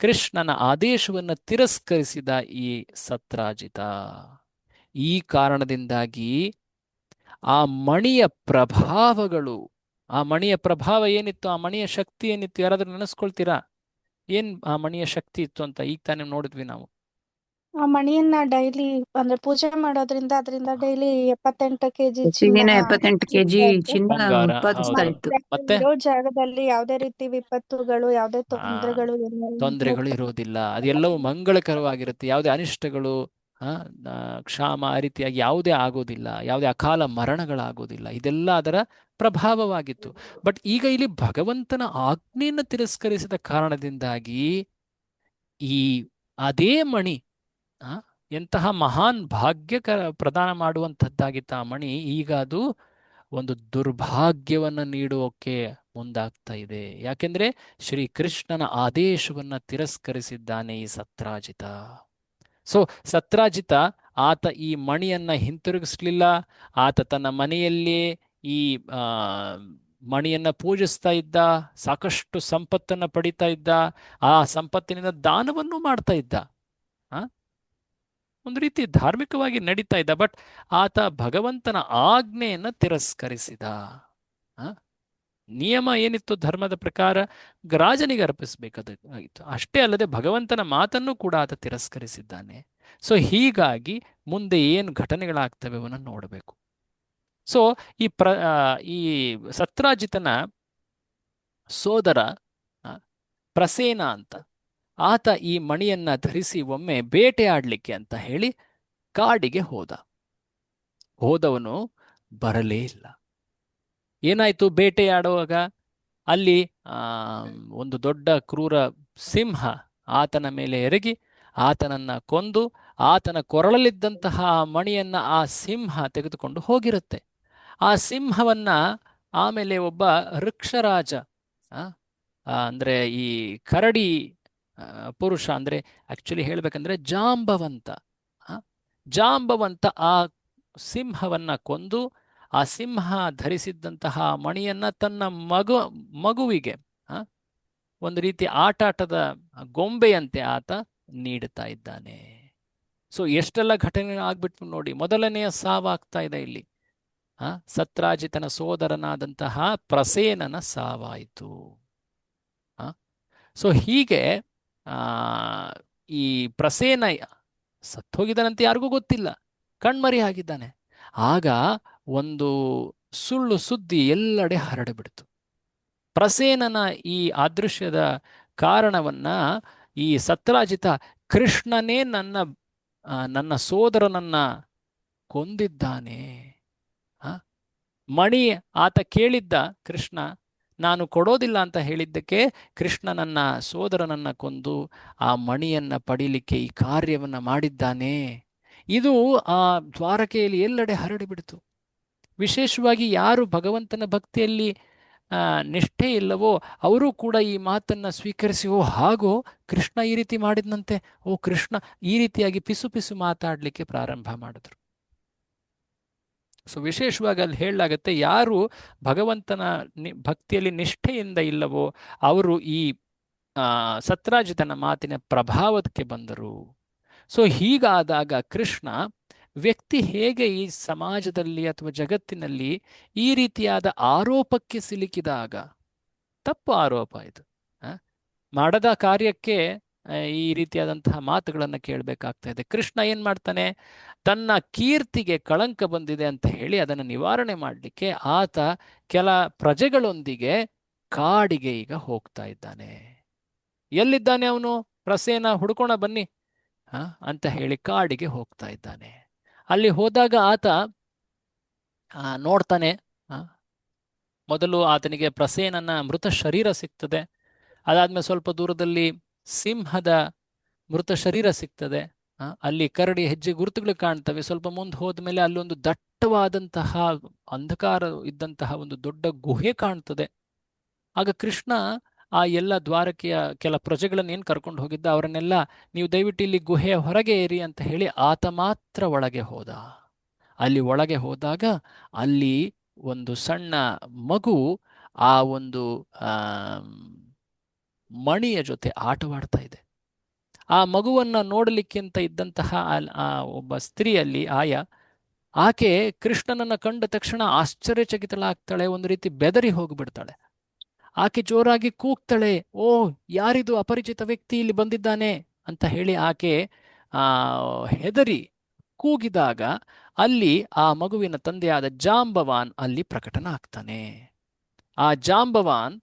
ಕೃಷ್ಣನ ಆದೇಶವನ್ನ ತಿರಸ್ಕರಿಸಿದ ಈ ಸತ್ರಾಜಿತ. ಈ ಕಾರಣದಿಂದಾಗಿ ಆ ಮಣಿಯ ಪ್ರಭಾವಗಳು, ಆ ಮಣಿಯ ಪ್ರಭಾವ ಏನಿತ್ತು, ಆ ಮಣಿಯ ಶಕ್ತಿ ಏನಿತ್ತು, ಯಾರಾದ್ರೂ ನೆನೆಸ್ಕೊಳ್ತೀರಾ? ಏನ್ ಆ ಮಣಿಯ ಶಕ್ತಿ ಇತ್ತು ಅಂತ ಈಗ ತಾನೇ ನೋಡಿದ್ವಿ ನಾವು. ಆ ಮಣಿಯನ್ನ ಡೈಲಿ ಅಂದ್ರೆ ಪೂಜೆ ಮಾಡೋದ್ರಿಂದ ಅದರಿಂದ ಡೈಲಿ 78 kg ಪ್ರತಿದಿನ 78 kg ಚಿನ್ನ ಬಂಗಾರ, ಉತ್ಪಾದಿಸ್ತಾ ಹೌದು. ಇತ್ತು. ಮತ್ತೆ ಇರೋ ಜಾಗದಲ್ಲಿ ಯಾವುದೇ ರೀತಿ ವಿಪತ್ತುಗಳು, ಯಾವುದೇ ತೊಂದರೆಗಳು ತೊಂದರೆಗಳು ಇರೋದಿಲ್ಲ. ಅದೆಲ್ಲವೂ ಮಂಗಳಕರವಾಗಿರುತ್ತೆ. ಯಾವುದೇ ಅನಿಷ್ಟಗಳು, ಕ್ಷಾಮ ಆ ರೀತಿಯಾಗಿ ಯಾವುದೇ ಆಗೋದಿಲ್ಲ, ಯಾವುದೇ ಅಕಾಲ ಮರಣಗಳಾಗೋದಿಲ್ಲ. ಇದೆಲ್ಲ ಅದರ ಪ್ರಭಾವವಾಗಿತ್ತು. ಬಟ್ ಈಗ ಇಲ್ಲಿ ಭಗವಂತನ ಆಜ್ಞೆಯನ್ನು ತಿರಸ್ಕರಿಸಿದ ಕಾರಣದಿಂದಾಗಿ ಈ ಅದೇ ಮಣಿ ಎಂತಹ ಮಹಾನ್ ಭಾಗ್ಯಕರ ಪ್ರದಾನ ಮಾಡುವಂಥದ್ದಾಗಿತ್ತ ಆ ಮಣಿ, ಈಗ ಅದು ಒಂದು ದುರ್ಭಾಗ್ಯವನ್ನ ನೀಡುವಕ್ಕೆ ಮುಂದಾಗ್ತಾ ಇದೆ. ಯಾಕೆಂದ್ರೆ ಶ್ರೀ ಕೃಷ್ಣನ ಆದೇಶವನ್ನ ತಿರಸ್ಕರಿಸಿದ್ದಾನೆ ಈ ಸತ್ರಾಜಿತ. ಸೊ ಸತ್ರಾಜಿತ ಆತ ಈ ಮಣಿಯನ್ನ ಹಿಂತಿರುಗಿಸ್ಲಿಲ್ಲ. ಆತ ತನ್ನ ಮನೆಯಲ್ಲಿ ಈ ಮಣಿಯನ್ನ ಪೂಜಿಸ್ತಾ ಇದ್ದ, ಸಾಕಷ್ಟು ಸಂಪತ್ತನ್ನ ಪಡಿತಾ ಇದ್ದ, ಆ ಸಂಪತ್ತಿನಿಂದ ದಾನವನ್ನು ಮಾಡ್ತಾ ಇದ್ದ, ಒಂದು ರೀತಿ ಧಾರ್ಮಿಕವಾಗಿ ನಡೀತಾ ಇದ್ದ. ಬಟ್ ಆತ ಭಗವಂತನ ಆಜ್ಞೆಯನ್ನ ತಿರಸ್ಕರಿಸಿದ. ನಿಯಮ ಏನಿತ್ತು ಧರ್ಮದ ಪ್ರಕಾರ ರಾಜನಿಗೆ ಅರ್ಪಿಸಬೇಕಾಗಿತ್ತು. ಅಷ್ಟೇ ಅಲ್ಲದೆ ಭಗವಂತನ ಮಾತನ್ನು ಕೂಡ ಆತ ತಿರಸ್ಕರಿಸಿದ್ದಾನೆ. ಸೊ ಹೀಗಾಗಿ ಮುಂದೆ ಏನು ಘಟನೆಗಳಾಗ್ತವೆ ಅವನ್ನ ನೋಡಬೇಕು. ಸೊ ಈ ಸತ್ರಾಜಿತನ ಸೋದರ ಪ್ರಸೇನ ಅಂತ, ಆತ ಈ ಮಣಿಯನ್ನ ಧರಿಸಿ ಒಮ್ಮೆ ಬೇಟೆಯಾಡ್ಲಿಕ್ಕೆ ಅಂತ ಹೇಳಿ ಕಾಡಿಗೆ ಹೋದವನು ಬರಲೇ ಇಲ್ಲ. ಏನಾಯ್ತು? ಬೇಟೆಯಾಡುವಾಗ ಅಲ್ಲಿ ಒಂದು ದೊಡ್ಡ ಕ್ರೂರ ಸಿಂಹ ಆತನ ಮೇಲೆ ಎರಗಿ ಆತನನ್ನ ಕೊಂದು ಆತನ ಕೊರಳಲ್ಲಿದ್ದಂತಹ ಮಣಿಯನ್ನ ಆ ಸಿಂಹ ತೆಗೆದುಕೊಂಡು ಹೋಗಿರುತ್ತೆ. ಆ ಸಿಂಹವನ್ನ ಆಮೇಲೆ ಒಬ್ಬ ವೃಕ್ಷರಾಜ, ಅಂದ್ರೆ ಈ ಕರಡಿ ಪುರುಷ, ಅಂದ್ರೆ ಆಕ್ಚುಲಿ ಹೇಳ್ಬೇಕಂದ್ರೆ ಜಾಂಬವಂತ, ಜಾಂಬವಂತ ಆ ಸಿಂಹವನ್ನ ಕೊಂದು ಆ ಸಿಂಹ ಧರಿಸಿದ್ದಂತಹ ಮಣಿಯನ್ನ ತನ್ನ ಮಗುವಿಗೆ ಒಂದು ರೀತಿ ಆಟಾಟದ ಗೊಂಬೆಯಂತೆ ಆತ ನೀಡುತ್ತಾ ಇದ್ದಾನೆ. ಸೊ ಎಷ್ಟೆಲ್ಲ ಘಟನೆ ಆಗ್ಬಿಟ್ವು ನೋಡಿ. ಮೊದಲನೆಯ ಸಾವಾಗ್ತಾ ಇದೆ ಇಲ್ಲಿ. ಸತ್ರಾಜಿತನ ಸೋದರನಾದಂತಹ ಪ್ರಸೇನನ ಸಾವಾಯಿತು. ಸೊ ಹೀಗೆ ಈ ಪ್ರಸೇನ ಸತ್ತೋಗಿದ್ದಾನಂತೆ ಯಾರಿಗೂ ಗೊತ್ತಿಲ್ಲ, ಕಣ್ಮರಿ ಆಗಿದ್ದಾನೆ. ಆಗ ಒಂದು ಸುಳ್ಳು ಸುದ್ದಿ ಎಲ್ಲೆಡೆ ಹರಡಿಬಿಡ್ತು. ಪ್ರಸೇನನ ಈ ಅದೃಶ್ಯದ ಕಾರಣವನ್ನ ಈ ಸತ್ರಾಜಿತ, ಕೃಷ್ಣನೇ ನನ್ನ ಸೋದರನನ್ನ ಕೊಂದಿದ್ದಾನೆ. ಮಣಿ ಆತ ಕೇಳಿದ್ದ, ಕೃಷ್ಣ ನಾನು ಕೊಡೋದಿಲ್ಲ ಅಂತ ಹೇಳಿದ್ದಕ್ಕೆ ಕೃಷ್ಣ ನನ್ನ ಸೋದರನನ್ನ ಕೊಂದು ಆ ಮಣಿಯನ್ನ ಪಡೀಲಿಕ್ಕೆ ಈ ಕಾರ್ಯವನ್ನ ಮಾಡಿದ್ದಾನೆ. ಇದು ಆ ದ್ವಾರಕೆಯಲ್ಲಿ ಎಲ್ಲೆಡೆ ಹರಡಿಬಿಡ್ತು. ವಿಶೇಷವಾಗಿ ಯಾರು ಭಗವಂತನ ಭಕ್ತಿಯಲ್ಲಿ ನಿಷ್ಠೆ ಇಲ್ಲವೋ ಅವರು ಕೂಡ ಈ ಮಾತನ್ನ ಸ್ವೀಕರಿಸಿ, ಓ ಹಾಗೋ ಕೃಷ್ಣ ಈ ರೀತಿ ಮಾಡಿದ್ನಂತೆ, ಓ ಕೃಷ್ಣ ಈ ರೀತಿಯಾಗಿ ಪಿಸು ಪಿಸು ಮಾತಾಡ್ಲಿಕ್ಕೆ ಪ್ರಾರಂಭ ಮಾಡಿದ್ರು. ಸೊ ವಿಶೇಷವಾಗಿ ಅಲ್ಲಿ ಹೇಳಲಾಗತ್ತೆ, ಯಾರು ಭಗವಂತನ ಭಕ್ತಿಯಲ್ಲಿ ನಿಷ್ಠೆಯಿಂದ ಇಲ್ಲವೋ ಅವರು ಈ ಸತ್ರಾಜಿತನ ಮಾತಿನ ಪ್ರಭಾವಕ್ಕೆ ಬಂದರು. ಸೊ ಹೀಗಾದಾಗ ಕೃಷ್ಣ ವ್ಯಕ್ತಿ ಹೇಗೆ ಈ ಸಮಾಜದಲ್ಲಿ ಅಥವಾ ಜಗತ್ತಿನಲ್ಲಿ ಈ ರೀತಿಯಾದ ಆರೋಪಕ್ಕೆ ಸಿಲುಕಿದಾಗ, ತಪ್ಪು ಆರೋಪ ಇದು, ಮಾಡದ ಕಾರ್ಯಕ್ಕೆ ಈ ರೀತಿಯಾದಂತಹ ಮಾತುಗಳನ್ನು ಕೇಳಬೇಕಾಗ್ತಾ ಇದೆ. ಕೃಷ್ಣ ಏನ್ ಮಾಡ್ತಾನೆ, ತನ್ನ ಕೀರ್ತಿಗೆ ಕಳಂಕ ಬಂದಿದೆ ಅಂತ ಹೇಳಿ ಅದನ್ನು ನಿವಾರಣೆ ಮಾಡಲಿಕ್ಕೆ ಆತ ಕೆಲ ಪ್ರಜೆಗಳೊಂದಿಗೆ ಕಾಡಿಗೆ ಈಗ ಹೋಗ್ತಾ ಇದ್ದಾನೆ. ಎಲ್ಲಿದ್ದಾನೆ ಅವನು? ಪ್ರಸೇನ ಹುಡ್ಕೋಣ ಬನ್ನಿ ಅಂತ ಹೇಳಿ ಕಾಡಿಗೆ ಹೋಗ್ತಾ ಇದ್ದಾನೆ. ಅಲ್ಲಿ ಹೋದಾಗ ಆತ ನೋಡ್ತಾನೆ, ಮೊದಲು ಆತನಿಗೆ ಪ್ರಸೇನನ ಮೃತ ಶರೀರ ಸಿಗ್ತದೆ. ಅದಾದ್ಮೇಲೆ ಸ್ವಲ್ಪ ದೂರದಲ್ಲಿ ಸಿಂಹದ ಮೃತ ಶರೀರ ಸಿಗ್ತದೆ. ಅಲ್ಲಿ ಕರಡಿ ಹೆಜ್ಜೆ ಗುರುತುಗಳು ಕಾಣ್ತವೆ. ಸ್ವಲ್ಪ ಮುಂದೆ ಹೋದ್ಮೇಲೆ ಅಲ್ಲೊಂದು ದಟ್ಟವಾದಂತಹ ಅಂಧಕಾರ ಇದ್ದಂತಹ ಒಂದು ದೊಡ್ಡ ಗುಹೆ ಕಾಣ್ತದೆ. ಆಗ ಕೃಷ್ಣ ಆ ಎಲ್ಲ ದ್ವಾರಕೆಯ ಕೆಲ ಪ್ರಜೆಗಳನ್ನ ಏನ್ ಕರ್ಕೊಂಡು ಹೋಗಿದ್ದ ಅವರನ್ನೆಲ್ಲ, ನೀವು ದಯವಿಟ್ಟು ಇಲ್ಲಿ ಗುಹೆಯ ಹೊರಗೆ ಏರಿ ಅಂತ ಹೇಳಿ ಆತ ಮಾತ್ರ ಒಳಗೆ ಹೋದ. ಅಲ್ಲಿ ಒಳಗೆ ಹೋದಾಗ ಅಲ್ಲಿ ಒಂದು ಸಣ್ಣ ಮಗು ಆ ಒಂದು ಮಣಿಯ ಜೊತೆ ಆಟವಾಡ್ತಾ ಇದೆ. ಆ ಮಗುವನ್ನ ನೋಡಲಿಕ್ಕಿಂತ ಇದ್ದಂತಹ ಆ ಒಬ್ಬ ಸ್ತ್ರೀಯಲ್ಲಿ ಆಕೆ ಕೃಷ್ಣನನ್ನ ಕಂಡ ತಕ್ಷಣ ಆಶ್ಚರ್ಯಚಕಿತಳಾಗ್ತಾಳೆ, ಒಂದು ರೀತಿ ಬೆದರಿ ಹೋಗ್ಬಿಡ್ತಾಳೆ. ಆಕೆ ಜೋರಾಗಿ ಕೂಗ್ತಾಳೆ, ಓ ಯಾರಿದು ಅಪರಿಚಿತ ವ್ಯಕ್ತಿ ಇಲ್ಲಿ ಬಂದಿದ್ದಾನೆ ಅಂತ ಹೇಳಿ ಆಕೆ ಹೆದರಿ ಕೂಗಿದಾಗ ಅಲ್ಲಿ ಆ ಮಗುವಿನ ತಂದೆಯಾದ ಜಾಂಬವಾನ್ ಅಲ್ಲಿ ಪ್ರಕಟನ ಆಗ್ತಾನೆ. ಆ ಜಾಂಬವಾನ್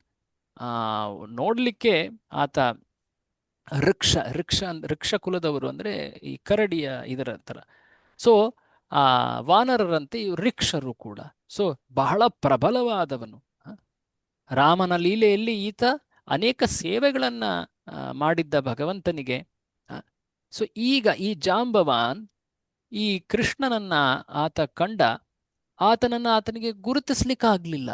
ನೋಡ್ಲಿಕ್ಕೆ ಆತ ಋಕ್ಷ ಕುಲದವರು, ಅಂದ್ರೆ ಈ ಕರಡಿಯ ಇದರ ತರ. ಸೊ ವಾನರರಂತೆ ರಿಕ್ಷರು ಕೂಡ. ಸೊ ಬಹಳ ಪ್ರಬಲವಾದವನು. ರಾಮನ ಲೀಲೆಯಲ್ಲಿ ಈತ ಅನೇಕ ಸೇವೆಗಳನ್ನ ಮಾಡಿದ್ದ ಭಗವಂತನಿಗೆ. ಸೊ ಈಗ ಈ ಜಾಂಬವಾನ್ ಈ ಕೃಷ್ಣನನ್ನ ಆತ ಕಂಡ, ಆತನಿಗೆ ಗುರುತಿಸ್ಲಿಕ್ಕಾಗ್ಲಿಲ್ಲ.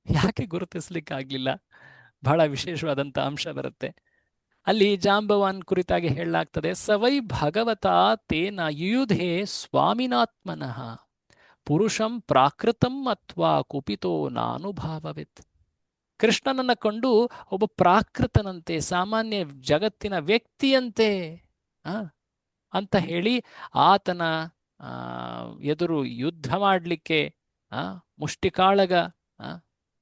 ಯಾಕೆ ಗುರುತಿಸ್ಲಿಕ್ಕಾಗ್ಲಿಲ್ಲ? ಬಹಳ ವಿಶೇಷವಾದಂಥ ಅಂಶ ಬರುತ್ತೆ ಅಲ್ಲಿ. ಜಾಂಬವಾನ್ ಕುರಿತಾಗಿ ಹೇಳಲಾಗ್ತದೆ, ಸವೈ ಭಗವತ ತೇನ ಯುಯುಧೆ ಸ್ವಾಮಿನಾತ್ಮನಃ ಪುರುಷಂ ಪ್ರಾಕೃತಂ ಅಥವಾ ಕುಪಿತೋ ನಾನುಭಾವವಿತ್. ಕೃಷ್ಣನನ್ನ ಕಂಡು ಒಬ್ಬ ಪ್ರಾಕೃತನಂತೆ, ಸಾಮಾನ್ಯ ಜಗತ್ತಿನ ವ್ಯಕ್ತಿಯಂತೆ ಅಂತ ಹೇಳಿ ಆತನ ಎದುರು ಯುದ್ಧ ಮಾಡಲಿಕ್ಕೆ, ಮುಷ್ಟಿಕಾಳಗ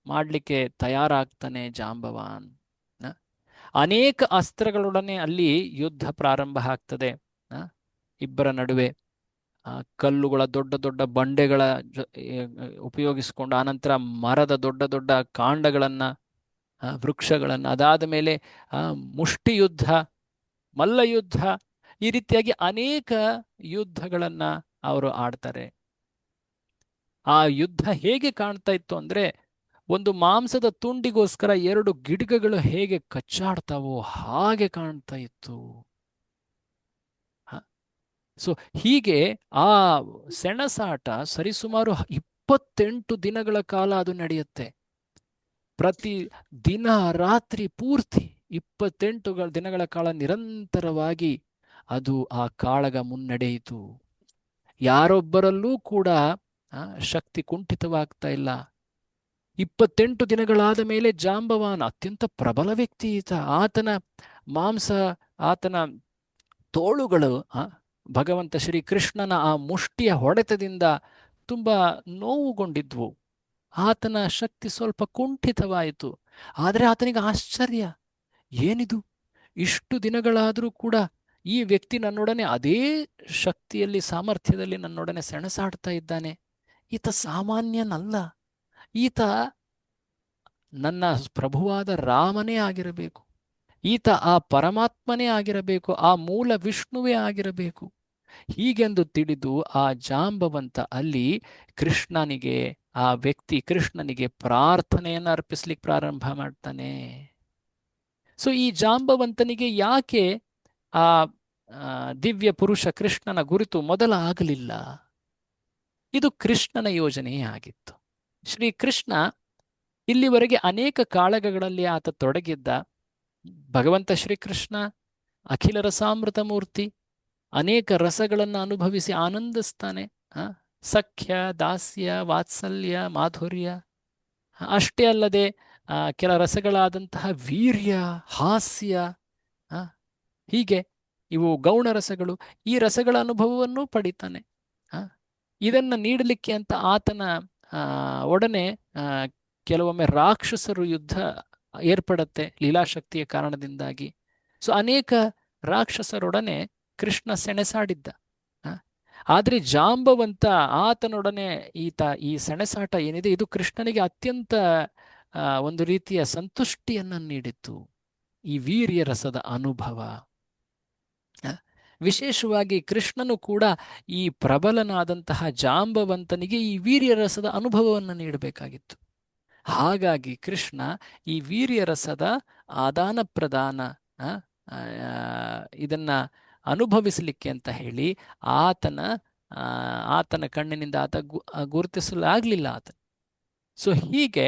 ಮಾಡಲಿಕ್ಕೆ ತಯಾರಾಗ್ತಾನೆ ಜಾಂಬವಾನ್. ಅನೇಕ ಅಸ್ತ್ರಗಳೊಡನೆ ಅಲ್ಲಿ ಯುದ್ಧ ಪ್ರಾರಂಭ ಆಗ್ತದೆ ಇಬ್ಬರ ನಡುವೆ. ಕಲ್ಲುಗಳ ದೊಡ್ಡ ದೊಡ್ಡ ಬಂಡೆಗಳ ಉಪಯೋಗಿಸಿಕೊಂಡು, ಆನಂತರ ಮರದ ದೊಡ್ಡ ದೊಡ್ಡ ಕಾಂಡಗಳನ್ನ, ವೃಕ್ಷಗಳನ್ನ, ಅದಾದ ಮೇಲೆ ಮುಷ್ಟಿಯುದ್ಧ, ಮಲ್ಲಯುದ್ಧ, ಈ ರೀತಿಯಾಗಿ ಅನೇಕ ಯುದ್ಧಗಳನ್ನ ಅವರು ಆಡ್ತಾರೆ. ಆ ಯುದ್ಧ ಹೇಗೆ ಕಾಣ್ತಾ ಇತ್ತು ಅಂದ್ರೆ, ಒಂದು ಮಾಂಸದ ತುಂಡಿಗೋಸ್ಕರ 2 ಗಿಡಗಗಳು ಹೇಗೆ ಕಚ್ಚಾಡ್ತಾವೋ ಹಾಗೆ ಕಾಣ್ತಾ ಇತ್ತು. ಸೊ ಹೀಗೆ ಆ ಸೆಣಸಾಟ ಸರಿಸುಮಾರು 28 ದಿನಗಳ ಕಾಲ ಅದು ನಡೆಯುತ್ತೆ. ಪ್ರತಿ ದಿನ ರಾತ್ರಿ ಪೂರ್ತಿ 28 ದಿನಗಳ ಕಾಲ ನಿರಂತರವಾಗಿ ಅದು ಆ ಕಾಳಗ ಮುನ್ನಡೆಯಿತು. ಯಾರೊಬ್ಬರಲ್ಲೂ ಕೂಡ ಶಕ್ತಿ ಕುಂಠಿತವಾಗ್ತಾ ಇಲ್ಲ. 28 ದಿನಗಳಾದ ಮೇಲೆ ಜಾಂಬವಾನ ಅತ್ಯಂತ ಪ್ರಬಲ ವ್ಯಕ್ತಿ ಈತ. ಆತನ ಮಾಂಸ, ಆತನ ತೋಳುಗಳು ಭಗವಂತ ಶ್ರೀಕೃಷ್ಣನ ಆ ಮುಷ್ಟಿಯ ಹೊಡೆತದಿಂದ ತುಂಬಾ ನೋವುಗೊಂಡಿದ್ವು. ಆತನ ಶಕ್ತಿ ಸ್ವಲ್ಪ ಕುಂಠಿತವಾಯಿತು. ಆದರೆ ಆತನಿಗೆ ಆಶ್ಚರ್ಯ, ಏನಿದು, ಇಷ್ಟು ದಿನಗಳಾದರೂ ಕೂಡ ಈ ವ್ಯಕ್ತಿ ನನ್ನೊಡನೆ ಅದೇ ಶಕ್ತಿಯಲ್ಲಿ, ಸಾಮರ್ಥ್ಯದಲ್ಲಿ ನನ್ನೊಡನೆ ಸೆಣಸಾಡ್ತಾ ಇದ್ದಾನೆ. ಈತ ಸಾಮಾನ್ಯನಲ್ಲ, ಈತ ನನ್ನ ಪ್ರಭುವಾದ ರಾಮನೇ ಆಗಿರಬೇಕು, ಈತ ಆ ಪರಮಾತ್ಮನೇ ಆಗಿರಬೇಕು, ಆ ಮೂಲ ವಿಷ್ಣುವೇ ಆಗಿರಬೇಕು. ಹೀಗೆಂದು ತಿಳಿದು ಆ ಜಾಂಬವಂತ ಅಲ್ಲಿ ಕೃಷ್ಣನಿಗೆ, ಆ ವ್ಯಕ್ತಿ ಕೃಷ್ಣನಿಗೆ ಪ್ರಾರ್ಥನೆಯನ್ನು ಅರ್ಪಿಸ್ಲಿಕ್ಕೆ ಪ್ರಾರಂಭ ಮಾಡ್ತಾನೆ. ಸೊ ಈ ಜಾಂಬವಂತನಿಗೆ ಯಾಕೆ ಆ ದಿವ್ಯ ಪುರುಷ ಕೃಷ್ಣನ ಗುರುತು ಮೊದಲ ಆಗಲಿಲ್ಲ? ಇದು ಕೃಷ್ಣನ ಯೋಜನೆಯೇ ಆಗಿತ್ತು. ಶ್ರೀಕೃಷ್ಣ ಇಲ್ಲಿವರೆಗೆ ಅನೇಕ ಕಾಳಗಗಳಲ್ಲಿ ಆತ ತೊಡಗಿದ್ದ. ಭಗವಂತ ಶ್ರೀಕೃಷ್ಣ ಅಖಿಲ ರಸಾಮೃತ ಮೂರ್ತಿ, ಅನೇಕ ರಸಗಳನ್ನು ಅನುಭವಿಸಿ ಆನಂದಿಸ್ತಾನೆ. ಸಖ್ಯ, ದಾಸ್ಯ, ವಾತ್ಸಲ್ಯ, ಮಾಧುರ್ಯ, ಅಷ್ಟೇ ಅಲ್ಲದೆ ಕೆಲ ರಸಗಳಾದಂತಹ ವೀರ್ಯ, ಹಾಸ್ಯ, ಹೀಗೆ ಇವು ಗೌಣ ರಸಗಳು, ಈ ರಸಗಳ ಅನುಭವವನ್ನು ಪಡಿತಾನೆ. ಇದನ್ನು ನೀಡಲಿಕ್ಕೆ ಅಂತ ಆತನ ಒಡನೆ ಕೆಲವೊಮ್ಮೆ ರಾಕ್ಷಸರು ಯುದ್ಧ ಏರ್ಪಡುತ್ತೆ ಲೀಲಾಶಕ್ತಿಯ ಕಾರಣದಿಂದಾಗಿ. ಸೊ ಅನೇಕ ರಾಕ್ಷಸರೊಡನೆ ಕೃಷ್ಣ ಸೆಣಸಾಡಿದ್ದ. ಆದರೆ ಜಾಂಬವಂತ ಆತನೊಡನೆ ಈ ಸೆಣಸಾಟ ಏನಿದೆ, ಇದು ಕೃಷ್ಣನಿಗೆ ಅತ್ಯಂತ ಒಂದು ರೀತಿಯ ಸಂತುಷ್ಟಿಯನ್ನು ನೀಡಿತ್ತು. ಈ ವೀರ್ಯ ರಸದ ಅನುಭವ, ವಿಶೇಷವಾಗಿ ಕೃಷ್ಣನು ಕೂಡ ಈ ಪ್ರಬಲನಾದಂತಹ ಜಾಂಬವಂತನಿಗೆ ಈ ವೀರ್ಯ ರಸದ ಅನುಭವವನ್ನು ನೀಡಬೇಕಾಗಿತ್ತು. ಹಾಗಾಗಿ ಕೃಷ್ಣ ಈ ವೀರ್ಯ ರಸದ ಆದಾನ ಪ್ರದಾನ ಇದನ್ನ ಅನುಭವಿಸಲಿಕ್ಕೆ ಅಂತ ಹೇಳಿ ಆತನ ಕಣ್ಣಿನಿಂದ ಆತ ಗುರುತಿಸಲಾಗಲಿಲ್ಲ ಆತ. ಸೊ ಹೀಗೆ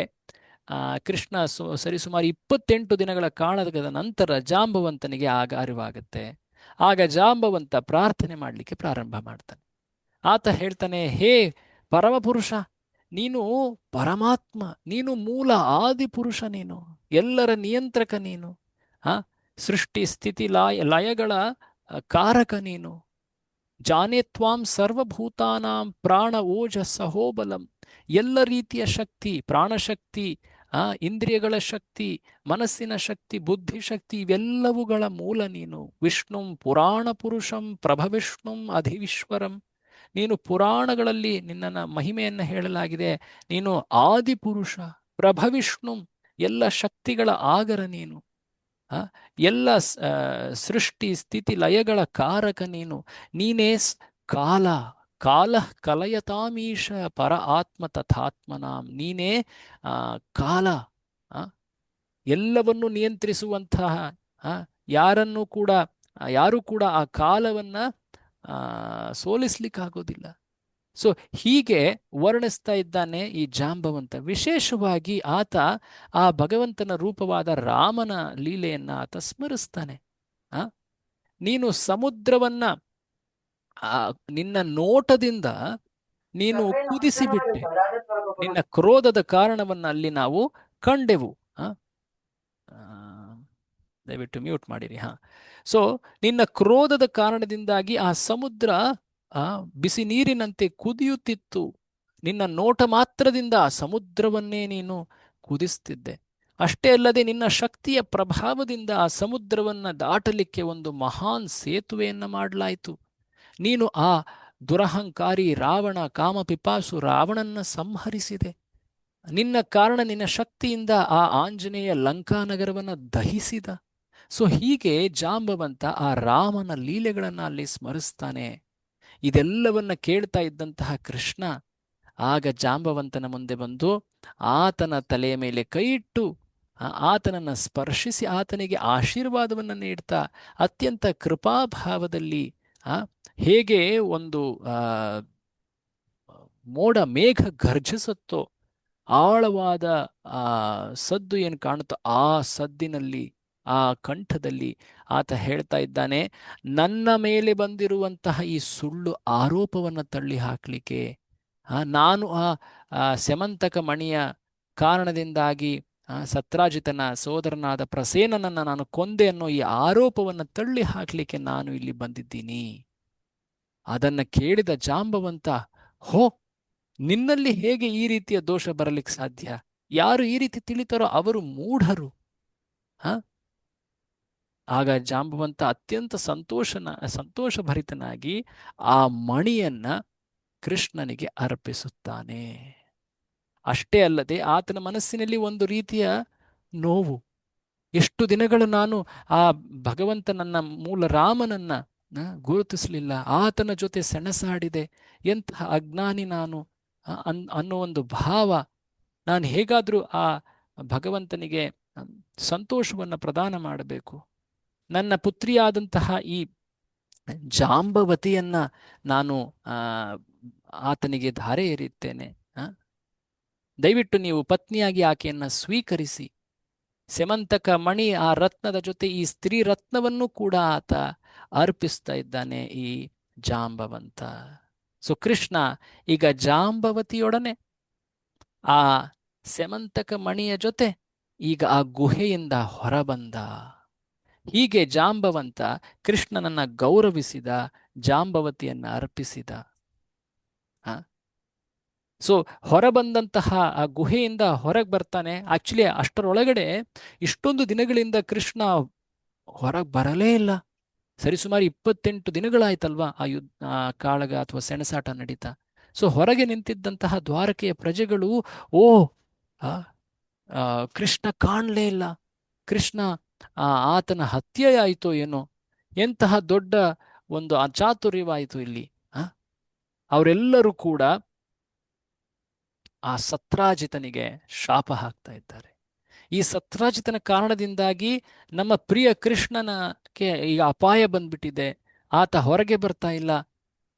ಕೃಷ್ಣ ಸರಿಸುಮಾರು 28 ದಿನಗಳ ಕಾಲದ ನಂತರ ಜಾಂಬವಂತನಿಗೆ ಆಗ ಅರಿವಾಗುತ್ತೆ. ಆಗ ಜಾಂಬವಂತ ಪ್ರಾರ್ಥನೆ ಮಾಡಲಿಕ್ಕೆ ಪ್ರಾರಂಭ ಮಾಡ್ತಾನೆ. ಆತ ಹೇಳ್ತಾನೆ, ಹೇ ಪರಮಪುರುಷ, ನೀನು ಪರಮಾತ್ಮ, ನೀನು ಮೂಲ ಆದಿಪುರುಷ, ನೀನು ಎಲ್ಲರ ನಿಯಂತ್ರಕ, ನೀನು ಸೃಷ್ಟಿ ಸ್ಥಿತಿ ಲಯಗಳ ಕಾರಕ, ನೀನು ಜಾನೇ ತ್ವಾಂ ಸರ್ವಭೂತಾನಾಂ ಪ್ರಾಣ ಓಜ ಸಹೋಬಲಂ. ಎಲ್ಲ ರೀತಿಯ ಶಕ್ತಿ, ಪ್ರಾಣಶಕ್ತಿ, ಇಂದ್ರಿಯಗಳ ಶಕ್ತಿ, ಮನಸ್ಸಿನ ಶಕ್ತಿ, ಬುದ್ಧಿಶಕ್ತಿ, ಇವೆಲ್ಲವುಗಳ ಮೂಲ ನೀನು. ವಿಷ್ಣುಂ ಪುರಾಣ ಪುರುಷಂ ಪ್ರಭವಿಷ್ಣುಂ ಅಧಿವಿಶ್ವರಂ. ನೀನು ಪುರಾಣಗಳಲ್ಲಿ ನಿನ್ನ ಮಹಿಮೆಯನ್ನು ಹೇಳಲಾಗಿದೆ. ನೀನು ಆದಿಪುರುಷ, ಪ್ರಭವಿಷ್ಣುಂ, ಎಲ್ಲ ಶಕ್ತಿಗಳ ಆಗರ ನೀನು, ಎಲ್ಲ ಸೃಷ್ಟಿ ಸ್ಥಿತಿ ಲಯಗಳ ಕಾರಕ ನೀನು. ನೀನೇ ಕಾಲ, ಕಾಲ ಕಲಯತಾಮೀಶ ಪರ ಆತ್ಮ ತಥಾತ್ಮನಾಂ. ನೀನೇ ಕಾಲ, ಎಲ್ಲವನ್ನು ನಿಯಂತ್ರಿಸುವಂತಹ, ಯಾರು ಕೂಡ ಆ ಕಾಲವನ್ನ ಸೋಲಿಸ್ಲಿಕ್ಕಾಗೋದಿಲ್ಲ. ಸೊ ಹೀಗೆ ವರ್ಣಿಸ್ತಾ ಇದ್ದಾನೆ ಈ ಜಾಂಬವಂತ. ವಿಶೇಷವಾಗಿ ಆತ ಆ ಭಗವಂತನ ರೂಪವಾದ ರಾಮನ ಲೀಲೆಯನ್ನ ಆತ ಸ್ಮರಿಸ್ತಾನೆ. ನೀನು ಸಮುದ್ರವನ್ನ ನಿನ್ನ ನೋಟದಿಂದ ನೀನು ಕುದಿಸಿಬಿಟ್ಟೆ, ನಿನ್ನ ಕ್ರೋಧದ ಕಾರಣವನ್ನ ಅಲ್ಲಿ ನಾವು ಕಂಡೆವು. ದಯವಿಟ್ಟು ಮ್ಯೂಟ್ ಮಾಡಿರಿ. ಸೊ ನಿನ್ನ ಕ್ರೋಧದ ಕಾರಣದಿಂದಾಗಿ ಆ ಸಮುದ್ರ ಬಿಸಿ ನೀರಿನಂತೆ ಕುದಿಯುತ್ತಿತ್ತು. ನಿನ್ನ ನೋಟ ಮಾತ್ರದಿಂದ ಆ ಸಮುದ್ರವನ್ನೇ ನೀನು ಕುದಿಸ್ತಿದ್ದೆ. ಅಷ್ಟೇ ಅಲ್ಲದೆ ನಿನ್ನ ಶಕ್ತಿಯ ಪ್ರಭಾವದಿಂದ ಆ ಸಮುದ್ರವನ್ನು ದಾಟಲಿಕ್ಕೆ ಒಂದು ಮಹಾನ್ ಸೇತುವೆಯನ್ನು ಮಾಡಲಾಯಿತು. ನೀನು ಆ ದುರಹಂಕಾರಿ ರಾವಣ, ಕಾಮಪಿಪಾಸು ರಾವಣನ್ನ ಸಂಹರಿಸಿದೆ. ನಿನ್ನ ಕಾರಣ, ನಿನ್ನ ಶಕ್ತಿಯಿಂದ ಆ ಆಂಜನೇಯ ಲಂಕಾನಗರವನ್ನು ದಹಿಸಿದ. ಸೊ ಹೀಗೆ ಜಾಂಬವಂತ ಆ ರಾಮನ ಲೀಲೆಗಳನ್ನು ಅಲ್ಲಿ ಸ್ಮರಿಸ್ತಾನೆ. ಇದೆಲ್ಲವನ್ನ ಕೇಳ್ತಾ ಇದ್ದಂತಹ ಕೃಷ್ಣ ಆಗ ಜಾಂಬವಂತನ ಮುಂದೆ ಬಂದು ಆತನ ತಲೆಯ ಮೇಲೆ ಕೈ ಇಟ್ಟು ಆತನನ್ನು ಸ್ಪರ್ಶಿಸಿ ಆತನಿಗೆ ಆಶೀರ್ವಾದವನ್ನು ನೀಡ್ತಾ ಅತ್ಯಂತ ಕೃಪಾಭಾವದಲ್ಲಿ ಹೇಗೆ ಒಂದು ಮೋಡ ಮೇಘ ಗರ್ಜಿಸುತ್ತೋ ಆಳವಾದ ಆ ಸದ್ದು ಏನು ಕಾಣುತ್ತೋ ಆ ಸದ್ದಿನಲ್ಲಿ, ಆ ಕಂಠದಲ್ಲಿ ಆತ ಹೇಳ್ತಾ ಇದ್ದಾನೆ, ನನ್ನ ಮೇಲೆ ಬಂದಿರುವಂತಹ ಈ ಸುಳ್ಳು ಆರೋಪವನ್ನು ತಳ್ಳಿ ಹಾಕಲಿಕ್ಕೆ ನಾನು ಆ ಸ್ಯಮಂತಕ ಮಣಿಯ ಕಾರಣದಿಂದಾಗಿ ಸತ್ರಾಜಿತನ ಸೋದರನಾದ ಪ್ರಸೇನನನ್ನು ನಾನು ಕೊಂದೆ ಅನ್ನೋ ಈ ಆರೋಪವನ್ನು ತಳ್ಳಿ ಹಾಕಲಿಕ್ಕೆ ನಾನು ಇಲ್ಲಿ ಬಂದಿದ್ದೀನಿ. ಅದನ್ನು ಕೇಳಿದ ಜಾಂಬವಂತ, ಹೋ, ನಿನ್ನಲ್ಲಿ ಹೇಗೆ ಈ ರೀತಿಯ ದೋಷ ಬರಲಿಕ್ಕೆ ಸಾಧ್ಯ? ಯಾರು ಈ ರೀತಿ ತಿಳಿತಾರೋ ಅವರು ಮೂಢರು. ಆಗ ಜಾಂಬವಂತ ಅತ್ಯಂತ ಸಂತೋಷಭರಿತನಾಗಿ ಆ ಮಣಿಯನ್ನ ಕೃಷ್ಣನಿಗೆ ಅರ್ಪಿಸುತ್ತಾನೆ. ಅಷ್ಟೇ ಅಲ್ಲದೆ ಆತನ ಮನಸ್ಸಿನಲ್ಲಿ ಒಂದು ರೀತಿಯ ನೋವು. ಎಷ್ಟು ದಿನಗಳು ನಾನು ಆ ಭಗವಂತನನ್ನ, ಮೂಲ ರಾಮನನ್ನ ಗುರುತಿಸಲಿಲ್ಲ, ಆತನ ಜೊತೆ ಸೆಣಸಾಡಿದೆ, ಎಂತಹ ಅಜ್ಞಾನಿ ನಾನು ಅನ್ನೋ ಒಂದು ಭಾವ. ನಾನು ಹೇಗಾದರೂ ಆ ಭಗವಂತನಿಗೆ ಸಂತೋಷವನ್ನು ಪ್ರದಾನ ಮಾಡಬೇಕು. ನನ್ನ ಪುತ್ರಿಯಾದಂತಹ ಈ ಜಾಂಬವತಿಯನ್ನ ನಾನು ಆತನಿಗೆ ಧಾರೆ ಎರೆಯುತ್ತೇನೆ. ದಯವಿಟ್ಟು ನೀವು ಪತ್ನಿಯಾಗಿ ಆಕೆಯನ್ನ ಸ್ವೀಕರಿಸಿ. ಸ್ಯಮಂತಕ ಮಣಿ, ಆ ರತ್ನದ ಜೊತೆ ಈ ಸ್ತ್ರೀ ರತ್ನವನ್ನು ಕೂಡ ಆತ ಅರ್ಪಿಸ್ತಾ ಇದ್ದಾನೆ ಈ ಜಾಂಬವಂತ. ಸೊ ಕೃಷ್ಣ ಈಗ ಜಾಂಬವತಿಯೊಡನೆ ಆ ಸ್ಯಮಂತಕ ಮಣಿಯ ಜೊತೆ ಈಗ ಆ ಗುಹೆಯಿಂದ ಹೊರಬಂದ. ಹೀಗೆ ಜಾಂಬವಂತ ಕೃಷ್ಣನನ್ನ ಗೌರವಿಸಿದ, ಜಾಂಬವತಿಯನ್ನ ಅರ್ಪಿಸಿದ. ಸೊ ಹೊರಬಂದಂತಹ ಆ ಗುಹೆಯಿಂದ ಹೊರಗೆ ಬರ್ತಾನೆ. ಆಕ್ಚುಲಿ ಅಷ್ಟರೊಳಗಡೆ ಇಷ್ಟೊಂದು ದಿನಗಳಿಂದ ಕೃಷ್ಣ ಹೊರಗೆ ಬರಲೇ ಇಲ್ಲ. ಸರಿಸುಮಾರು 28 ದಿನಗಳಾಯ್ತಲ್ವಾ ಆ ಕಾಳಗ ಅಥವಾ ಸೆಣಸಾಟ ನಡೀತಾ. ಸೊ ಹೊರಗೆ ನಿಂತಿದ್ದಂತಹ ದ್ವಾರಕೆಯ ಪ್ರಜೆಗಳು, ಓ ಕೃಷ್ಣ ಕಾಣಲೇ ಇಲ್ಲ, ಕೃಷ್ಣ ಆತನ ಹತ್ಯೆ ಆಯಿತೋ ಏನೋ, ಎಂತಹ ದೊಡ್ಡ ಒಂದು ಅಚಾತುರ್ಯವಾಯಿತು ಇಲ್ಲಿ. ಅವರೆಲ್ಲರೂ ಕೂಡ ಆ ಸತ್ರಾಜಿತನಿಗೆ ಶಾಪ ಹಾಕ್ತಾ ಇದ್ದಾರೆ. ಈ ಸತ್ರಾಜಿತನ ಕಾರಣದಿಂದಾಗಿ ನಮ್ಮ ಪ್ರಿಯ ಕೃಷ್ಣನಕ್ಕೆ ಈಗ ಅಪಾಯ ಬಂದ್ಬಿಟ್ಟಿದೆ, ಆತ ಹೊರಗೆ ಬರ್ತಾ ಇಲ್ಲ,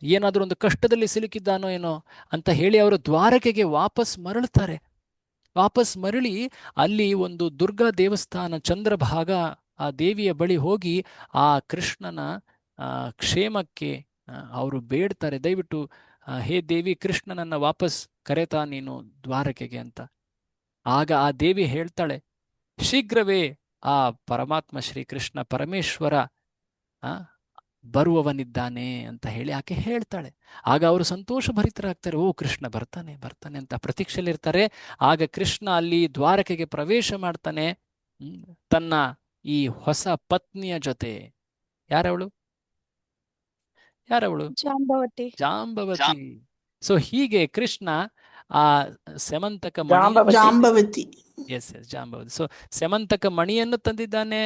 ಏನಾದರೂ ಒಂದು ಕಷ್ಟದಲ್ಲಿ ಸಿಲುಕಿದ್ದಾನೋ ಏನೋ ಅಂತ ಹೇಳಿ ಅವರು ದ್ವಾರಕೆಗೆ ವಾಪಸ್ ಮರಳುತ್ತಾರೆ. ವಾಪಸ್ ಮರಳಿ ಅಲ್ಲಿ ಒಂದು ದುರ್ಗಾ ದೇವಸ್ಥಾನ ಚಂದ್ರಭಾಗ ಆ ದೇವಿಯ ಬಳಿ ಹೋಗಿ ಆ ಕೃಷ್ಣನ ಕ್ಷೇಮಕ್ಕೆ ಅವರು ಬೇಡ್ತಾರೆ, ದಯವಿಟ್ಟು ಹೇ ದೇವಿ, ಕೃಷ್ಣನನ್ನ ವಾಪಸ್ ಕರೆತಾ ನೀನು ದ್ವಾರಕೆಗೆ ಅಂತ. ಆಗ ಆ ದೇವಿ ಹೇಳ್ತಾಳೆ, ಶೀಘ್ರವೇ ಆ ಪರಮಾತ್ಮ ಶ್ರೀಕೃಷ್ಣ ಪರಮೇಶ್ವರ ಬರುವವನಿದ್ದಾನೆ ಅಂತ ಹೇಳಿ ಆಕೆ ಹೇಳ್ತಾಳೆ. ಆಗ ಅವರು ಸಂತೋಷಭರಿತರಾಗ್ತಾರೆ, ಓ ಕೃಷ್ಣ ಬರ್ತಾನೆ ಬರ್ತಾನೆ ಅಂತ ಪ್ರತೀಕ್ಷೆಯಲ್ಲಿರ್ತಾರೆ. ಆಗ ಕೃಷ್ಣ ಅಲ್ಲಿ ದ್ವಾರಕೆಗೆ ಪ್ರವೇಶ ಮಾಡ್ತಾನೆ ತನ್ನ ಈ ಹೊಸ ಪತ್ನಿಯ ಜೊತೆ. ಯಾರವಳು? ಜಾಂಬವತಿ. ಸೊ ಹೀಗೆ ಕೃಷ್ಣ ಆ ಸ್ಯಮಂತಕ ಜಾಂಬವತಿ. ಜಾಂಬವತಿ. ಸೊ ಸ್ಯಮಂತಕ ಮಣಿಯನ್ನು ತಂದಿದ್ದಾನೆ,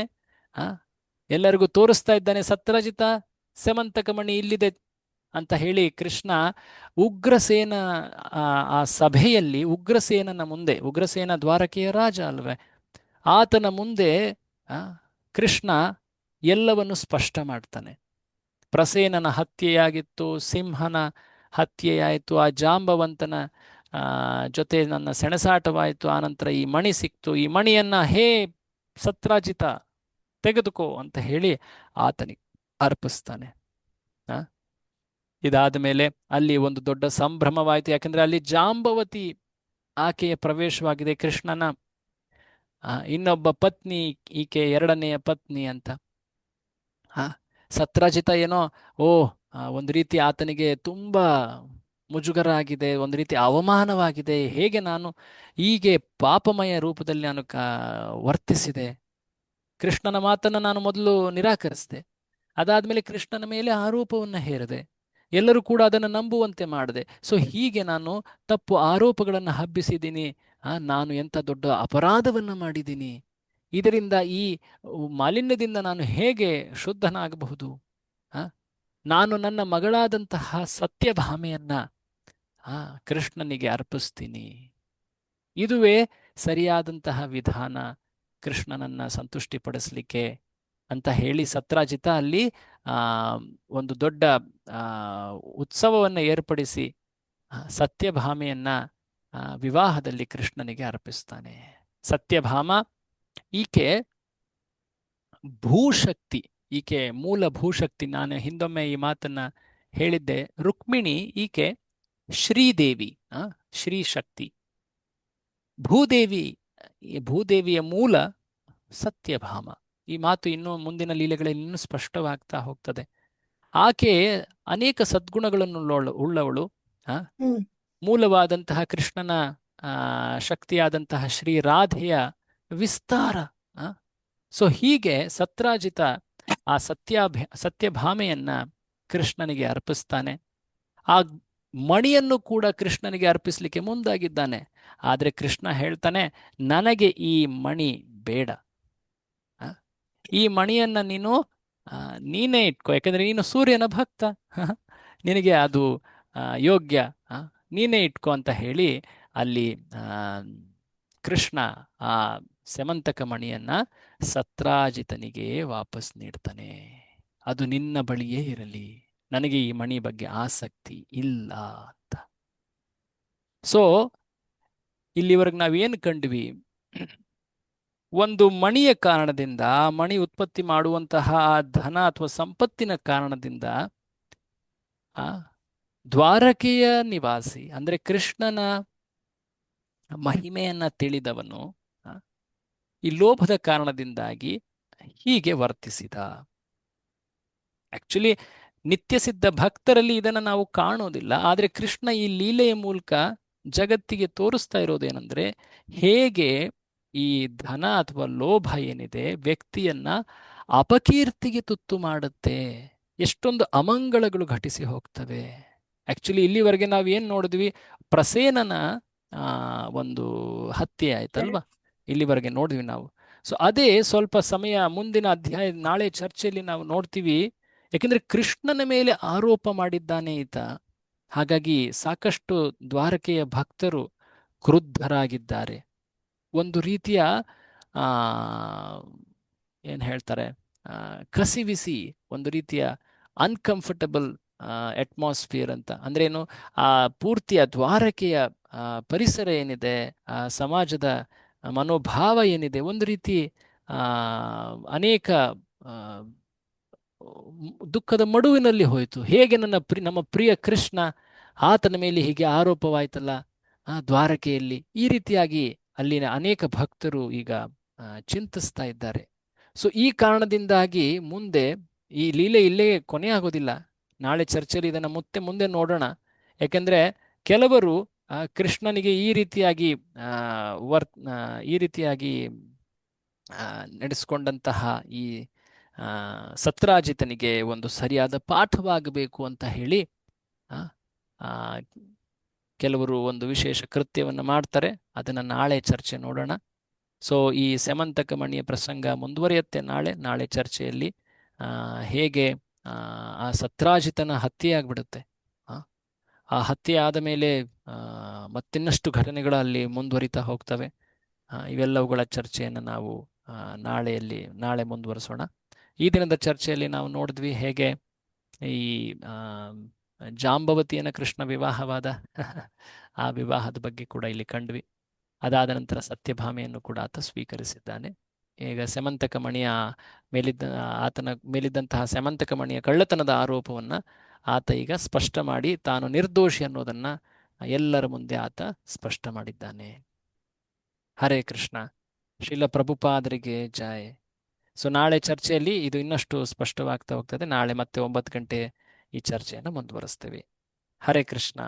ಎಲ್ಲರಿಗೂ ತೋರಿಸ್ತಾ ಇದ್ದಾನೆ, ಸತ್ರಾಜಿತ ಸ್ಯಮಂತಕ ಮಣಿ ಇಲ್ಲಿದೆ ಅಂತ ಹೇಳಿ ಕೃಷ್ಣ ಉಗ್ರಸೇನ ಆ ಸಭೆಯಲ್ಲಿ ಉಗ್ರಸೇನನ ಮುಂದೆ, ಉಗ್ರಸೇನ ದ್ವಾರಕೆಯ ರಾಜ ಅಲ್ವೇ, ಆತನ ಮುಂದೆ ಕೃಷ್ಣ ಎಲ್ಲವನ್ನು ಸ್ಪಷ್ಟ ಮಾಡ್ತಾನೆ. ಪ್ರಸೇನನ ಹತ್ಯೆಯಾಗಿತ್ತು, ಸಿಂಹನ ಹತ್ಯೆಯಾಯಿತು, ಆ ಜಾಂಬವಂತನ ಜೊತೆ ನನ್ನ ಸೆಣಸಾಟವಾಯಿತು, ಆನಂತರ ಈ ಮಣಿ ಸಿಕ್ತು, ಈ ಮಣಿಯನ್ನ ಹೇ ಸತ್ರಾಜಿತ ತೆಗೆದುಕೋ ಅಂತ ಹೇಳಿ ಆತನಿಗೆ ಅರ್ಪಿಸ್ತಾನೆ. ಇದಾದ ಮೇಲೆ ಅಲ್ಲಿ ಒಂದು ದೊಡ್ಡ ಸಂಭ್ರಮವಾಯಿತು. ಯಾಕಂದ್ರೆ ಅಲ್ಲಿ ಜಾಂಬವತಿ ಆಕೆಯ ಪ್ರವೇಶವಾಗಿದೆ, ಕೃಷ್ಣನ ಇನ್ನೊಬ್ಬ ಪತ್ನಿ, ಈಕೆ ಎರಡನೆಯ ಪತ್ನಿ ಅಂತ. ಸತ್ರಾಜಿತ ಏನೋ ಒಂದು ರೀತಿ ಆತನಿಗೆ ತುಂಬಾ ಮುಜುಗರ ಆಗಿದೆ, ಒಂದು ರೀತಿ ಅವಮಾನವಾಗಿದೆ, ಹೇಗೆ ನಾನು ಹೀಗೆ ಪಾಪಮಯ ರೂಪದಲ್ಲಿ ನಾನು ವರ್ತಿಸಿದೆ, ಕೃಷ್ಣನ ಮಾತನ್ನು ನಾನು ಮೊದಲು ನಿರಾಕರಿಸಿದೆ, ಅದಾದ್ಮೇಲೆ ಕೃಷ್ಣನ ಮೇಲೆ ಆರೋಪವನ್ನು ಹೇರಿದೆ, ಎಲ್ಲರೂ ಕೂಡ ಅದನ್ನು ನಂಬುವಂತೆ ಮಾಡಿದೆ. ಸೊ ಹೀಗೆ ನಾನು ತಪ್ಪು ಆರೋಪಗಳನ್ನು ಹಬ್ಬಿಸಿದ್ದೀನಿ, ನಾನು ಎಂಥ ದೊಡ್ಡ ಅಪರಾಧವನ್ನು ಮಾಡಿದ್ದೀನಿ, ಇದರಿಂದ ಈ ಮಾಲಿನ್ಯದಿಂದ ನಾನು ಹೇಗೆ ಶುದ್ಧನಾಗಬಹುದು? ನಾನು ನನ್ನ ಮಗಳಾದಂತಹ ಸತ್ಯಭಾಮೆಯನ್ನ ಕೃಷ್ಣನಿಗೆ ಅರ್ಪಿಸ್ತೀನಿ. ಇದುವೇ ಸರಿಯಾದಂತಹ ವಿಧಾನ ಕೃಷ್ಣನನ್ನ ಸಂತುಷ್ಟಿಪಡಿಸ್ಲಿಕ್ಕೆ ಅಂತ ಹೇಳಿ ಸತ್ರಾಜಿತ ಅಲ್ಲಿ ಒಂದು ದೊಡ್ಡ ಉತ್ಸವವನ್ನು ಏರ್ಪಡಿಸಿ ಸತ್ಯಭಾಮೆಯನ್ನ ವಿವಾಹದಲ್ಲಿ ಕೃಷ್ಣನಿಗೆ ಅರ್ಪಿಸ್ತಾನೆ. ಸತ್ಯಭಾಮ ಈಕೆ ಭೂಶಕ್ತಿ, ಈಕೆ ಮೂಲ ಭೂಶಕ್ತಿ. ನಾನು ಹಿಂದೊಮ್ಮೆ ಈ ಮಾತನ್ನ ಹೇಳಿದ್ದೆ. ರುಕ್ಮಿಣಿ ಈಕೆ ಶ್ರೀದೇವಿ, ಶ್ರೀ ಶಕ್ತಿ. ಭೂದೇವಿಯ ಮೂಲ ಸತ್ಯಭಾಮ. ಈ ಮಾತು ಇನ್ನೂ ಮುಂದಿನ ಲೀಲೆಗಳಲ್ಲಿ ಇನ್ನೂ ಸ್ಪಷ್ಟವಾಗ್ತಾ ಹೋಗ್ತದೆ. ಆಕೆ ಅನೇಕ ಸದ್ಗುಣಗಳನ್ನು ಉಳ್ಳವಳು. ಮೂಲವಾದಂತಹ ಕೃಷ್ಣನ ಶಕ್ತಿಯಾದಂತಹ ಶ್ರೀ ರಾಧೆಯ ವಿಸ್ತಾರ. ಸೊ ಹೀಗೆ ಸತ್ರಾಜಿತ ಆ ಸತ್ಯಭಾಮೆಯನ್ನ ಕೃಷ್ಣನಿಗೆ ಅರ್ಪಿಸ್ತಾನೆ. ಆ ಮಣಿಯನ್ನು ಕೂಡ ಕೃಷ್ಣನಿಗೆ ಅರ್ಪಿಸ್ಲಿಕ್ಕೆ ಮುಂದಾಗಿದ್ದಾನೆ. ಆದ್ರೆ ಕೃಷ್ಣ ಹೇಳ್ತಾನೆ, ನನಗೆ ಈ ಮಣಿ ಬೇಡ. ಈ ಮಣಿಯನ್ನ ನೀನೇ ಇಟ್ಕೋ, ಯಾಕಂದ್ರೆ ನೀನು ಸೂರ್ಯನ ಭಕ್ತ, ನಿನಗೆ ಅದು ಯೋಗ್ಯ, ನೀನೇ ಇಟ್ಕೋ ಅಂತ ಹೇಳಿ ಅಲ್ಲಿ ಕೃಷ್ಣ ಆ ಸೆಮಂತಕ ಮಣಿಯನ್ನ ಸತ್ರಾಜಿತನಿಗೆ ವಾಪಸ್ ನೀಡ್ತಾನೆ. ಅದು ನಿನ್ನ ಬಳಿಯೇ ಇರಲಿ, ನನಗೆ ಈ ಮಣಿ ಬಗ್ಗೆ ಆಸಕ್ತಿ ಇಲ್ಲ ಅಂತ. ಸೊ ಇಲ್ಲಿವರೆಗೆ ನಾವೇನು ಕಂಡ್ವಿ? ಒಂದು ಮಣಿಯ ಕಾರಣದಿಂದ, ಆ ಮಣಿ ಉತ್ಪತ್ತಿ ಮಾಡುವಂತಹ ಧನ ಅಥವಾ ಸಂಪತ್ತಿನ ಕಾರಣದಿಂದ ದ್ವಾರಕೆಯ ನಿವಾಸಿ ಅಂದ್ರೆ ಕೃಷ್ಣನ ಮಹಿಮೆಯನ್ನ ತಿಳಿದವನು ಈ ಲೋಭದ ಕಾರಣದಿಂದಾಗಿ ಹೀಗೆ ವರ್ತಿಸಿದ. ಆಕ್ಚುಲಿ ನಿತ್ಯ ಸಿದ್ಧ ಭಕ್ತರಲ್ಲಿ ಇದನ್ನು ನಾವು ಕಾಣೋದಿಲ್ಲ. ಆದರೆ ಕೃಷ್ಣ ಈ ಲೀಲೆಯ ಮೂಲಕ ಜಗತ್ತಿಗೆ ತೋರಿಸ್ತಾ ಇರೋದೇನೆಂದ್ರೆ, ಹೇಗೆ ಈ ಧನ ಅಥವಾ ಲೋಭ ಏನಿದೆ ವ್ಯಕ್ತಿಯನ್ನ ಅಪಕೀರ್ತಿಗೆ ತುತ್ತು ಮಾಡುತ್ತೆ, ಎಷ್ಟೊಂದು ಅಮಂಗಳಗಳು ಘಟಿಸಿ ಹೋಗ್ತವೆ. ಆಕ್ಚುಲಿ ಇಲ್ಲಿವರೆಗೆ ನಾವು ಏನ್ ನೋಡಿದ್ವಿ? ಪ್ರಸೇನನ ಒಂದು ಹತ್ಯೆ ಆಯ್ತಲ್ವಾ, ಇಲ್ಲಿವರೆಗೆ ನೋಡಿದ್ವಿ ನಾವು. ಸೊ ಅದೇ ಸ್ವಲ್ಪ ಸಮಯ ಮುಂದಿನ ಅಧ್ಯಾಯ, ನಾಳೆ ಚರ್ಚೆಯಲ್ಲಿ ನಾವು ನೋಡ್ತೀವಿ. ಯಾಕೆಂದ್ರೆ ಕೃಷ್ಣನ ಮೇಲೆ ಆರೋಪ ಮಾಡಿದ್ದಾನೆ ಈತ. ಹಾಗಾಗಿ ಸಾಕಷ್ಟು ದ್ವಾರಕೆಯ ಭಕ್ತರು ಕ್ರುದ್ಧರಾಗಿದ್ದಾರೆ. ಒಂದು ರೀತಿಯ ಏನ್ ಹೇಳ್ತಾರೆ, ಕಸಿವಿಸಿ, ಒಂದು ರೀತಿಯ ಅನ್ಕಂಫರ್ಟಬಲ್ ಅಟ್ಮಾಸ್ಫಿಯರ್ ಅಂತ ಅಂದ್ರೇನು, ಆ ಪೂರ್ತಿಯ ದ್ವಾರಕೆಯ ಪರಿಸರ ಏನಿದೆ, ಆ ಸಮಾಜದ ಮನೋಭಾವ ಏನಿದೆ, ಒಂದು ರೀತಿ ಅನೇಕ ದುಃಖದ ಮಡುವಿನಲ್ಲಿ ಹೋಯಿತು. ಹೇಗೆ ನಮ್ಮ ಪ್ರಿಯ ಕೃಷ್ಣ, ಆತನ ಮೇಲೆ ಹೀಗೆ ಆರೋಪವಾಯ್ತಲ್ಲ ದ್ವಾರಕೆಯಲ್ಲಿ. ಈ ರೀತಿಯಾಗಿ ಅಲ್ಲಿನ ಅನೇಕ ಭಕ್ತರು ಈಗ ಚಿಂತಿಸ್ತಾ ಇದ್ದಾರೆ. ಸೊ ಈ ಕಾರಣದಿಂದಾಗಿ ಮುಂದೆ ಈ ಲೀಲೆ ಇಲ್ಲೇ ಕೊನೆ ಆಗೋದಿಲ್ಲ. ನಾಳೆ ಚರ್ಚೆಯಲ್ಲಿ ಇದನ್ನು ಮುಂದೆ ನೋಡೋಣ. ಯಾಕೆಂದ್ರೆ ಕೆಲವರು ಕೃಷ್ಣನಿಗೆ ಈ ರೀತಿಯಾಗಿ ನಡೆಸ್ಕೊಂಡಂತಹ ಈ ಸತ್ರಾಜಿತನಿಗೆ ಒಂದು ಸರಿಯಾದ ಪಾಠವಾಗಬೇಕು ಅಂತ ಹೇಳಿ ಕೆಲವರು ಒಂದು ವಿಶೇಷ ಕೃತ್ಯವನ್ನು ಮಾಡ್ತಾರೆ. ಅದನ್ನು ನಾಳೆ ಚರ್ಚೆ ನೋಡೋಣ. ಸೊ ಈ ಸೆಮಂತಕ ಮಣಿಯ ಪ್ರಸಂಗ ಮುಂದುವರಿಯುತ್ತೆ ನಾಳೆ ಚರ್ಚೆಯಲ್ಲಿ. ಹೇಗೆ ಆ ಸತ್ರಾಜಿತನ ಹತ್ಯೆ ಆಗ್ಬಿಡುತ್ತೆ, ಆ ಹತ್ಯೆ ಆದ ಮೇಲೆ ಮತ್ತಿನ್ನಷ್ಟು ಘಟನೆಗಳು ಅಲ್ಲಿ ಮುಂದುವರಿತಾ ಹೋಗ್ತವೆ. ಇವೆಲ್ಲವುಗಳ ಚರ್ಚೆಯನ್ನು ನಾವು ನಾಳೆ ಮುಂದುವರಿಸೋಣ. ಈ ದಿನದ ಚರ್ಚೆಯಲ್ಲಿ ನಾವು ನೋಡಿದ್ವಿ ಹೇಗೆ ಈ ಜಾಂಬವತಿಯನ್ನ ಕೃಷ್ಣ ವಿವಾಹವಾದ ಆ ವಿವಾಹದ ಬಗ್ಗೆ ಕೂಡ ಇಲ್ಲಿ ಕಂಡ್ವಿ. ಅದಾದ ನಂತರ ಸತ್ಯಭಾಮೆಯನ್ನು ಕೂಡ ಆತ ಸ್ವೀಕರಿಸಿದ್ದಾನೆ. ಈಗ ಸೆಮಂತಕ ಮಣಿಯ ಆತನ ಮೇಲಿದ್ದಂತಹ ಸೆಮಂತಕ ಮಣಿಯ ಕಳ್ಳತನದ ಆರೋಪವನ್ನ ಆತ ಈಗ ಸ್ಪಷ್ಟ ಮಾಡಿ ತಾನು ನಿರ್ದೋಷಿ ಅನ್ನೋದನ್ನ ಎಲ್ಲರ ಮುಂದೆ ಆತ ಸ್ಪಷ್ಟ ಮಾಡಿದ್ದಾನೆ. ಹರೇ ಕೃಷ್ಣ. ಶ್ರೀಲ ಪ್ರಭುಪಾದರಿಗೆ ಜಯ. ಸೊ ನಾಳೆ ಚರ್ಚೆಯಲ್ಲಿ ಇದು ಇನ್ನಷ್ಟು ಸ್ಪಷ್ಟವಾಗ್ತಾ ಹೋಗ್ತದೆ. ನಾಳೆ ಮತ್ತೆ 9 ಗಂಟೆ ಈ ಚರ್ಚೆಯನ್ನು ಮುಂದುವರಿಸ್ತೇವೆ. ಹರೇ ಕೃಷ್ಣ.